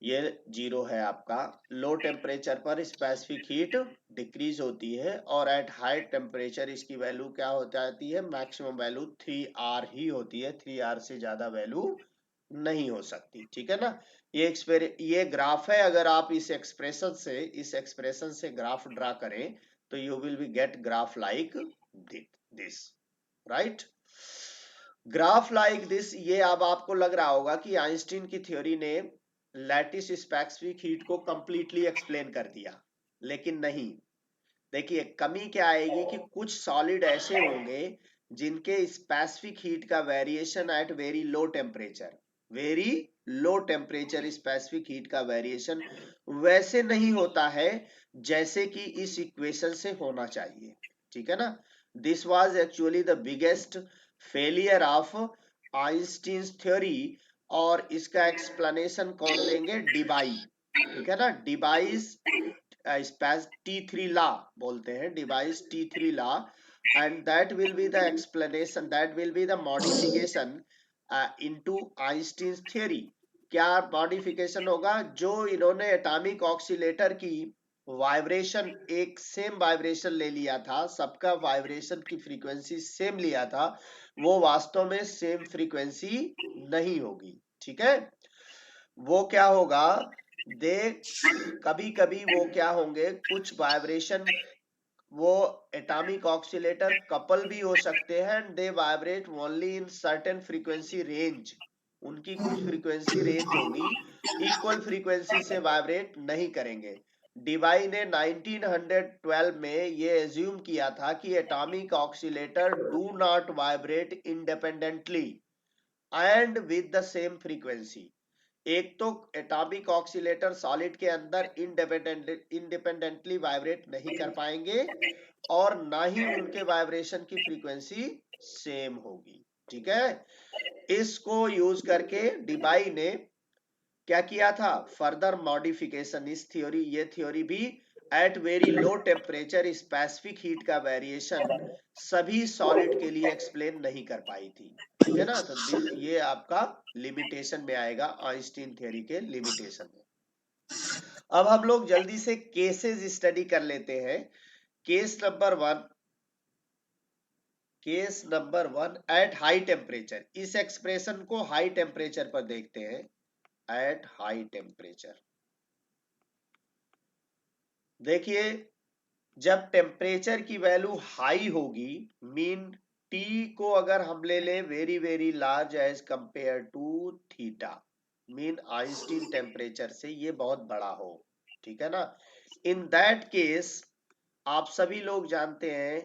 Speaker 2: ये 0 है आपका, लो टेम्परेचर पर स्पेसिफिक हीट डिक्रीज होती है, और एट हाई टेम्परेचर इसकी वैल्यू क्या हो जाती है, मैक्सिमम वैल्यू 3R ही होती है, 3R से ज्यादा वैल्यू नहीं हो सकती, ठीक है ना। ये ग्राफ है, अगर आप इस एक्सप्रेशन से ग्राफ ड्रा करें तो you will be get graph like this, right. Graph like this, ये अब आपको लग रहा होगा कि आइंस्टीन की थ्योरी ने लैटिस स्पेसिफिक हीट को कंप्लीटली एक्सप्लेन कर दिया, लेकिन नहीं। देखिए कमी क्या आएगी कि कुछ सॉलिड ऐसे होंगे जिनके स्पेसिफिक हीट का variation at very low temperature, very low temperature specific heat का वेरिएशन वैसे नहीं होता है जैसे कि इस इक्वेशन से होना चाहिए, ठीक है ना। This was actually the biggest failure of Einstein's theory, और इसका एक्सप्लेनेशन कौन देंगे, डिबाई, ठीक है ना। डिबाइस T3 law बोलते हैं, device T3 law, and that will be the explanation, that will be the modification into Einstein's theory। क्या मॉडिफिकेशन होगा, जो इन्होंने एटॉमिक ऑक्सीलेटर की वाइब्रेशन, एक सेम वाइब्रेशन ले लिया था, सबका वाइब्रेशन की फ्रीक्वेंसी सेम लिया था, वो वास्तव में सेम फ्रीक्वेंसी नहीं होगी, ठीक है। वो क्या होगा, देख कभी कभी वो क्या होंगे, कुछ वाइब्रेशन, वो एटॉमिक ऑक्सीलेटर कपल भी हो सकते हैं, and they vibrate only in certain frequency range, उनकी कुछ फ्रीक्वेंसी रेंज होगी, इक्वल फ्रीक्वेंसी से वाइब्रेट नहीं करेंगे। डिवाई ने 1912 में ये एज्यूम किया था कि atomic oscillator do not vibrate independently and with the same frequency. एक तो एटॉमिक ऑक्सीलेटर सॉलिड के अंदर इंडिपेंडेंटली वाइब्रेट नहीं कर पाएंगे, और ना ही उनके वाइब्रेशन की फ्रीक्वेंसी सेम होगी, ठीक है। इसको यूज करके डिबाई ने क्या किया था, फर्दर मॉडिफिकेशन, इस थ्योरी, ये थ्योरी भी at very low temperature specific heat का वेरिएशन सभी सॉलिड के लिए एक्सप्लेन नहीं कर पाई थी, ठीक है ना। तो ये आपका लिमिटेशन में आएगा, आइंस्टीन थ्योरी के लिमिटेशन में। अब हम लोग जल्दी से केसेस स्टडी कर लेते हैं। Case number one eight high temperature, इस एक्सप्रेशन को हाई टेम्परेचर पर देखते हैं। एट हाई टेम्परेचर देखिए, जब टेम्परेचर की वैल्यू हाई होगी, मीन टी को अगर हम ले ले very very large as compare to theta, mean Einstein temperature से ये बहुत बड़ा हो, ठीक है ना। इन दैट केस आप सभी लोग जानते हैं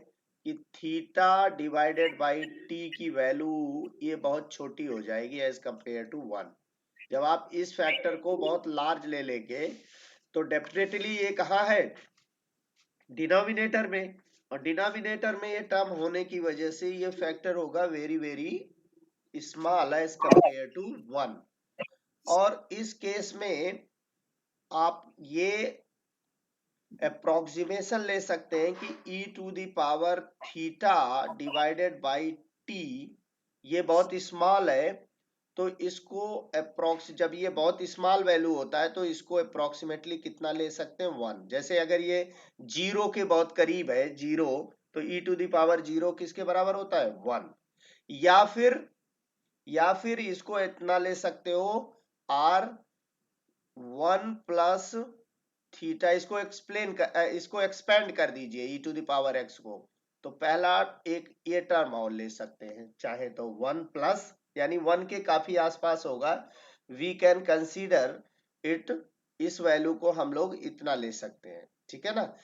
Speaker 2: कि थीटा डिवाइडेड बाई टी की वैल्यू ये बहुत छोटी हो जाएगी एज कंपेयर टू 1। जब आप इस फैक्टर को बहुत लार्ज ले लेंगे तो डेफिनेटली ये कहाँ है, डिनोमिनेटर में, और डिनोमिनेटर में ये टर्म होने की वजह से ये फैक्टर होगा very very small as compare to 1। और इस केस में आप ये अप्रोक्सीमेशन ले सकते हैं कि e to the power theta divided by T ये बहुत स्मॉल है, तो इसको अप्रोक्स, जब ये बहुत स्मॉल वैल्यू होता है तो इसको अप्रोक्सीमेटली कितना ले सकते हैं, 1। जैसे अगर ये 0 के बहुत करीब है, 0, तो e टू द पावर 0 किसके बराबर होता है, 1। या फिर इसको इतना ले सकते हो, r 1 प्लस थीटा, इसको एक्सप्लेन कर, इसको एक्सपेंड कर दीजिए e to the power x को, तो पहला एक ये टर्म और ले सकते हैं, चाहे तो 1 प्लस, यानी 1 के काफी आसपास होगा, वी कैन कंसीडर इट, इस वैल्यू को हम लोग इतना ले सकते हैं, ठीक है ना।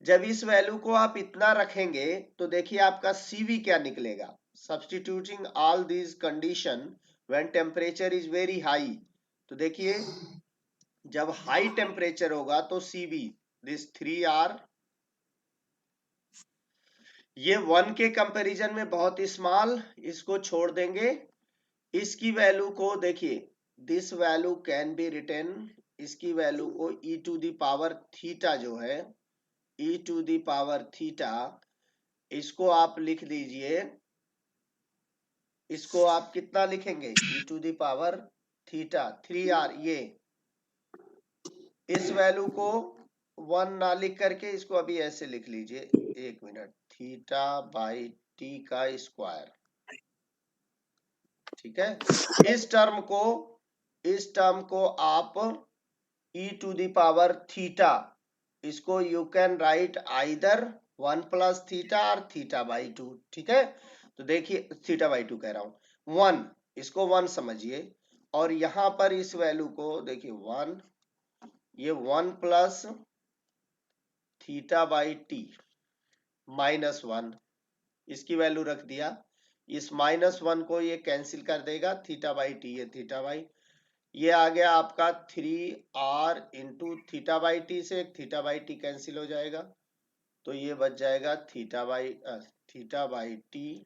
Speaker 2: जब इस वैल्यू को आप इतना रखेंगे तो देखिए आपका सीवी क्या निकलेगा, substituting all these condition when temperature is very high. तो देखिए जब हाई टेम्परेचर होगा तो सीवी दिस 3R, ये 1 के कंपैरिजन में बहुत स्मॉल, इसको छोड़ देंगे। इसकी वैल्यू को देखिए, this value can be written, इसकी वैल्यू को e to the power theta जो है, e to the power theta, इसको आप लिख दीजिए, इसको आप कितना लिखेंगे, e to the power theta 3R, ये इस वैल्यू को 1 ना लिख करके इसको अभी ऐसे लिख लीजिए, एक मिनट, थीटा बाई टी का स्क्वायर, ठीक है। इस टर्म को आप e to the power theta, इसको you can write either 1 plus theta और थीटा बाई 2, ठीक है। तो देखिए थीटा बाई 2 कह रहा हूं, 1, इसको 1 समझिए, और यहां पर इस वैल्यू को देखिए 1, ये 1 plus theta by T minus 1, इसकी वैल्यू रख दिया, इस -1 को ये कैंसिल कर देगा, थीटा बाई टी, ये थीटा बाई, ये आ गया आपका 3R into theta by T, से थीटा बाई टी कैंसिल हो जाएगा, तो ये बच जाएगा theta by T,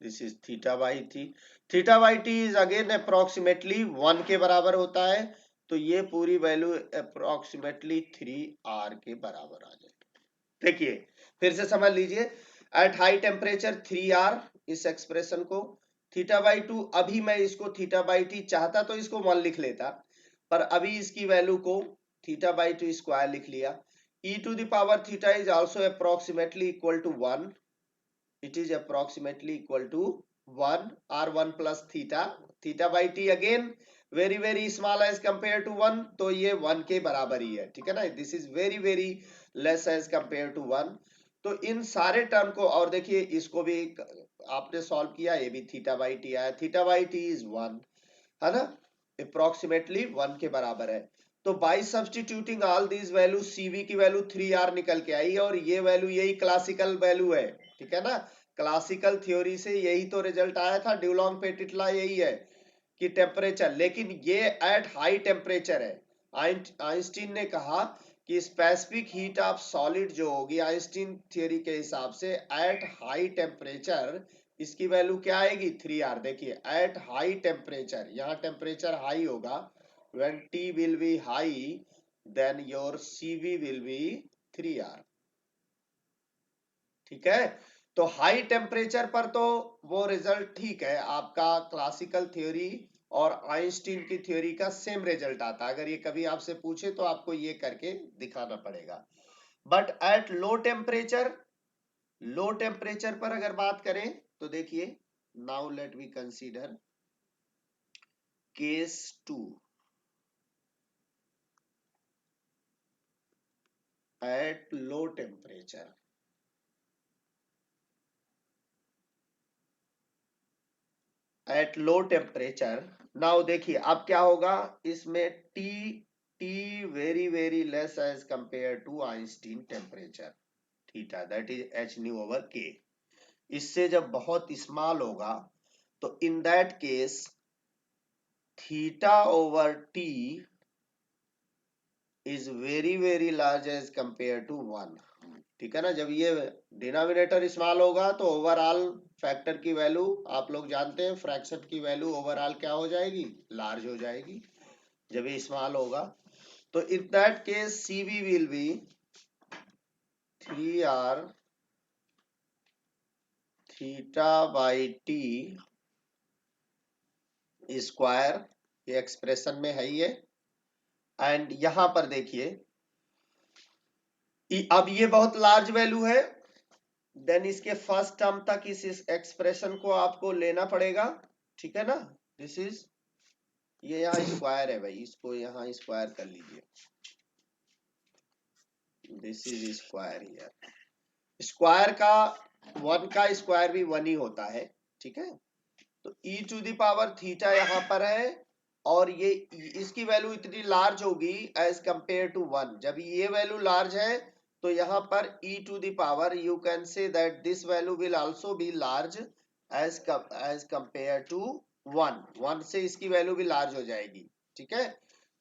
Speaker 2: this is theta by T, theta by T is again approximately 1 के बराबर होता है, तो ये पूरी वैल्यू अप्रोक्सीमेटली 3R के बराबर आ जाएगी। देखिए फिर से समझ लीजिए, एट हाई टेम्परेचर 3R, इस एक्सप्रेशन को थीटा बाई 2, अभी मैं इसको थीटा बाई टी चाहता तो इसको 1 लिख लेता, पर अभी इसकी वैल्यू को थीटा बाई 2 स्क्वायर लिख लिया, e to the power theta is also approximately equal to 1, it is approximately equal to 1 or 1 plus theta, theta by t again very small as compared to 1, तो ये 1 के बराबर ही है, ठीक है ना, this is very less as compared to 1। तो इन सारे टर्म को, और देखिए इसको भी आपने सॉल्व किया, ये भी थीटा बाई टी आया, थीटा बाई टी इज 1, है ना, अप्रोक्सीमेटली 1 के बराबर है। तो by substituting all these value, CV की वैल्यू 3R निकल के आई, और ये वैल्यू यही क्लासिकल वैल्यू है, ठीक है ना, क्लासिकल थ्योरी से यही तो रिजल्ट आया था, ड्यूलॉन्ग पेटिट लॉ यही है कि टेम्परेचर, लेकिन ये एट हाई टेम्परेचर है। आइंस्टीन ने कहा कि स्पेसिफिक हीट ऑफ सॉलिड जो होगी आइंस्टीन थ्योरी के हिसाब से एट हाई टेम्परेचर, इसकी वैल्यू क्या आएगी 3R। देखिए एट हाई टेम्परेचर, यहाँ टेम्परेचर हाई होगा, when T will be high then your CV will be 3R, ठीक है। तो हाई टेम्परेचर पर तो वो रिजल्ट ठीक है, आपका क्लासिकल थ्योरी और आइंस्टीन की थ्योरी का सेम रिजल्ट आता है, अगर ये कभी आपसे पूछे तो आपको ये करके दिखाना पड़ेगा। बट एट लो टेम्परेचर पर अगर बात करें तो देखिए, now let we consider case 2, at low temperature, at low temperature, now देखिए अब क्या होगा, इसमें T very less as compare to Einstein temperature theta, that is H nu over K, इससे जब बहुत स्मॉल होगा तो in that case theta over T is very large as compare to 1, ठीक है ना। जब ये डिनोमिनेटर स्मॉल होगा तो ओवरऑल फैक्टर की वैल्यू आप लोग जानते हैं, फ्रैक्शन की वैल्यू ओवरऑल क्या हो जाएगी, लार्ज हो जाएगी जब ये स्मॉल होगा। तो in that case CV will be 3R theta by T square, ये एक्सप्रेशन में है ये, एंड यहां पर देखिए अब ये बहुत लार्ज वैल्यू है, देन इसके फर्स्ट टर्म तक इस एक्सप्रेशन को आपको लेना पड़ेगा, ठीक है ना। दिस इज, ये यहाँ स्क्वायर है भाई, इसको यहाँ स्क्वायर कर लीजिए, this is square here. Square का 1 का स्क्वायर भी 1 ही होता है, ठीक है। तो e to the power theta यहाँ पर है, और ये इसकी वैल्यू इतनी लार्ज होगी एज कंपेयर टू 1। जब ये वैल्यू लार्ज है तो यहाँ पर e to the power you can say that this value will also be large as compare to 1। 1 से इसकी वैल्यू भी लार्ज हो जाएगी, ठीक है।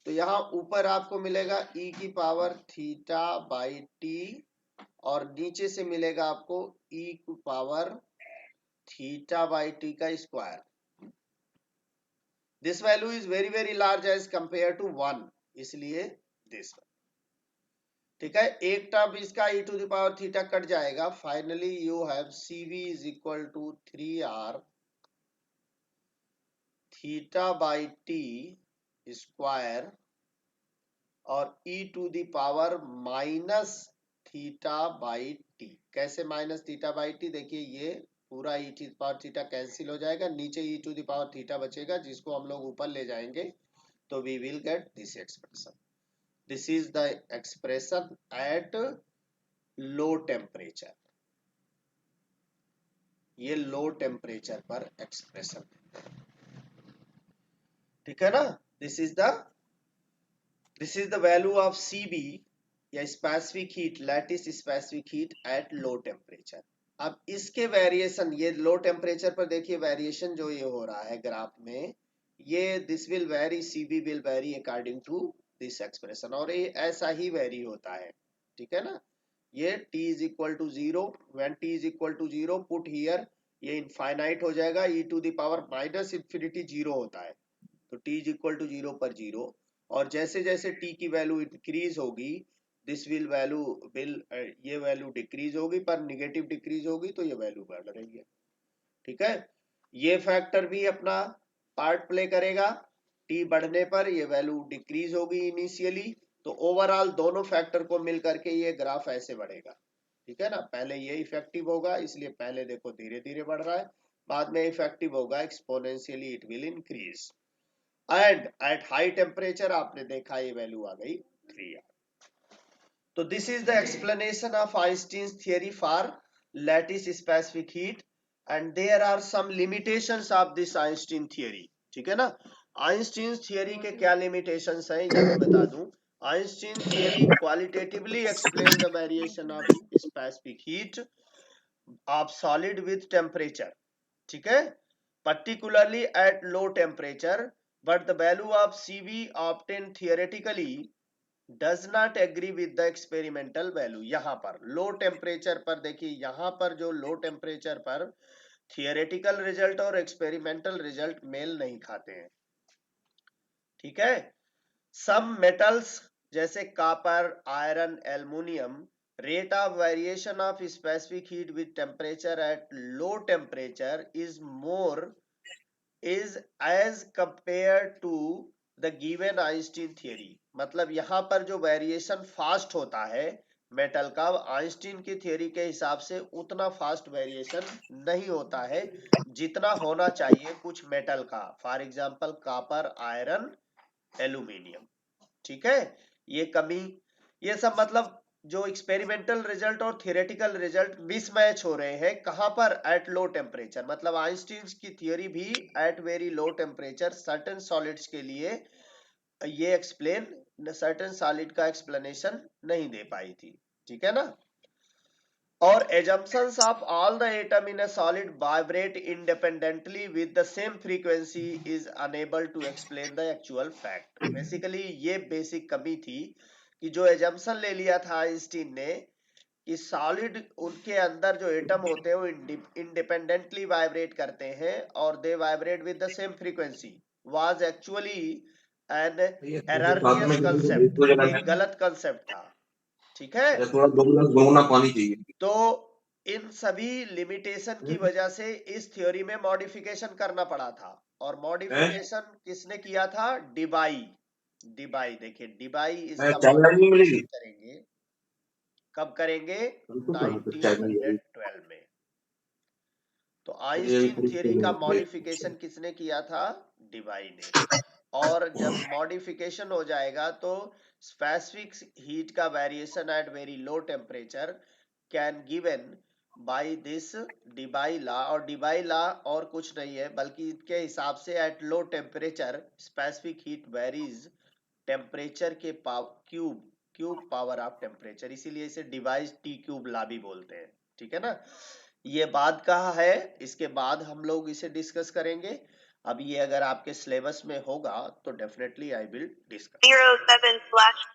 Speaker 2: तो यहाँ ऊपर आपको मिलेगा e की पावर थीटा बाई टी, और नीचे से मिलेगा आपको e की पावर थीटा बाई टी का square. This value is very very large as compare to 1, इसलिए दिस, ठीक है। एक टर्म इसका e to the power theta cut जाएगा। Finally you have cv is equal to 3r theta by T square, और e to the power minus theta by T. कैसे minus theta by T? देखिए ये पूरा e to the power theta cancel हो जाएगा, नीचे e to the power theta बचेगा, जिसको हम लोग ऊपर ले जाएंगे तो we will get this expression. This is the expression at low temperature. ये लो टेम्परेचर पर एक्सप्रेशन, ठीक है ना। This is the value of Cb या specific heat, lattice specific heat at low temperature. अब इसके वेरिएशन, ये लो टेम्परेचर पर देखिए वेरिएशन जो ये हो रहा है ग्राफ में, ये this will vary, Cb will vary according to this expression, और ये ऐसा ही वेरी होता है, ठीक है ना। ये t is equal to 0, when t is equal to 0 put here, ये इनफाइनाइट हो जाएगा, e to the power minus infinity 0 होता है, तो t इज इक्वल टू 0 पर 0। और जैसे जैसे t की वैल्यू इंक्रीज होगी, दिस विल वैल्यू विल, ये वैल्यू डिक्रीज होगी, पर निगेटिव डिक्रीज होगी, तो ये वैल्यू बढ़ रही है, ठीक है। ये फैक्टर भी अपना पार्ट प्ले करेगा, t बढ़ने पर ये वैल्यू डिक्रीज होगी इनिशियली, तो ओवरऑल दोनों फैक्टर को मिल करके ये ग्राफ ऐसे बढ़ेगा, ठीक है ना। पहले ये इफेक्टिव होगा, इसलिए पहले देखो धीरे धीरे बढ़ रहा है, बाद में इफेक्टिव होगा exponentially it will increase, and at high temperature आपने देखा ये वैल्यू आ गई 3R। तो this is the explanation of Einstein's theory for lattice specific heat, and there are some limitations of this Einstein theory, ठीक है ना। आइंस्टीन थ्योरी के क्या लिमिटेशंस हैं ये मैं बता दूं। Einstein theory qualitatively explain the variation of specific heat of solid with temperature, ठीक है, particularly at low temperature, but the value of Cv obtained theoretically does not agree with the experimental value। यहाँ पर लो temperature पर देखिए, यहाँ पर जो लो temperature पर थियोरेटिकल रिजल्ट और एक्सपेरिमेंटल रिजल्ट मेल नहीं खाते हैं, ठीक है। सम मेटल्स जैसे copper, iron, aluminium, rate of variation of specific heat with temperature at low temperature is more, is as compared to the given Einstein theory. मतलब यहाँ पर जो वेरिएशन फास्ट होता है मेटल का, आइंस्टीन की थ्योरी के हिसाब से उतना फास्ट वेरिएशन नहीं होता है जितना होना चाहिए कुछ मेटल का, for example copper, iron, aluminium, ठीक है। ये कमी, ये सब मतलब जो एक्सपेरिमेंटल रिजल्ट और थियोरेटिकल रिजल्ट मिसमैच हो रहे हैं, कहां पर? At low temperature. मतलब आइंस्टीन की थ्योरी भी at very low temperature certain solids के लिए ये एक्सप्लेन, सर्टेन सॉलिड का एक्सप्लेनेशन नहीं दे पाई थी, ठीक है ना। और assumptions of all the atom in a solid vibrate independently with the same frequency is unable to explain the actual fact। Basically ये बेसिक कमी थी कि जो assumption ले लिया था आइंस्टीन ने कि सॉलिड, उनके अंदर जो एटम होते हैं वो इंडिपेंडेंटली वाइब्रेट करते हैं और they vibrate with the same frequency, was actually an
Speaker 1: साथ में
Speaker 2: एररनियस कंसेप्ट, एक गलत कंसेप्ट था, ठीक है।
Speaker 1: थोड़ा 2 गिलास गुनगुना पानी चाहिए।
Speaker 2: तो इन सभी लिमिटेशन की वजह से इस थ्योरी में मॉडिफिकेशन करना पड़ा था, और मॉडिफिकेशन किसने किया था? डिबाई। डिबाई, देखिए डिबाई इसका
Speaker 1: चाय नहीं मिलेगी
Speaker 2: मॉडिफिकेशन करेंगे, कब करेंगे?
Speaker 1: तो
Speaker 2: 1912 में। तो आइंस्टीन थ्योरी का मॉडिफिकेशन किसने किया था? डिबाई ने। और जब मॉडिफिकेशन हो जाएगा तो स्पेसिफिक हीट का variation at very low temperature can given by this Debye law. और डिबाई लॉ और कुछ नहीं है बल्कि इसके हिसाब से at low temperature specific heat varies temperature के क्यूब पावर ऑफ टेम्परेचर, इसीलिए इसे डिवाइस टी क्यूब लॉ भी बोलते हैं। ठीक है ना, ये बाद का है, इसके बाद हम लोग इसे डिस्कस करेंगे। अब ये अगर आपके सिलेबस में होगा तो डेफिनेटली आई विल डिस्कस।
Speaker 3: 07/.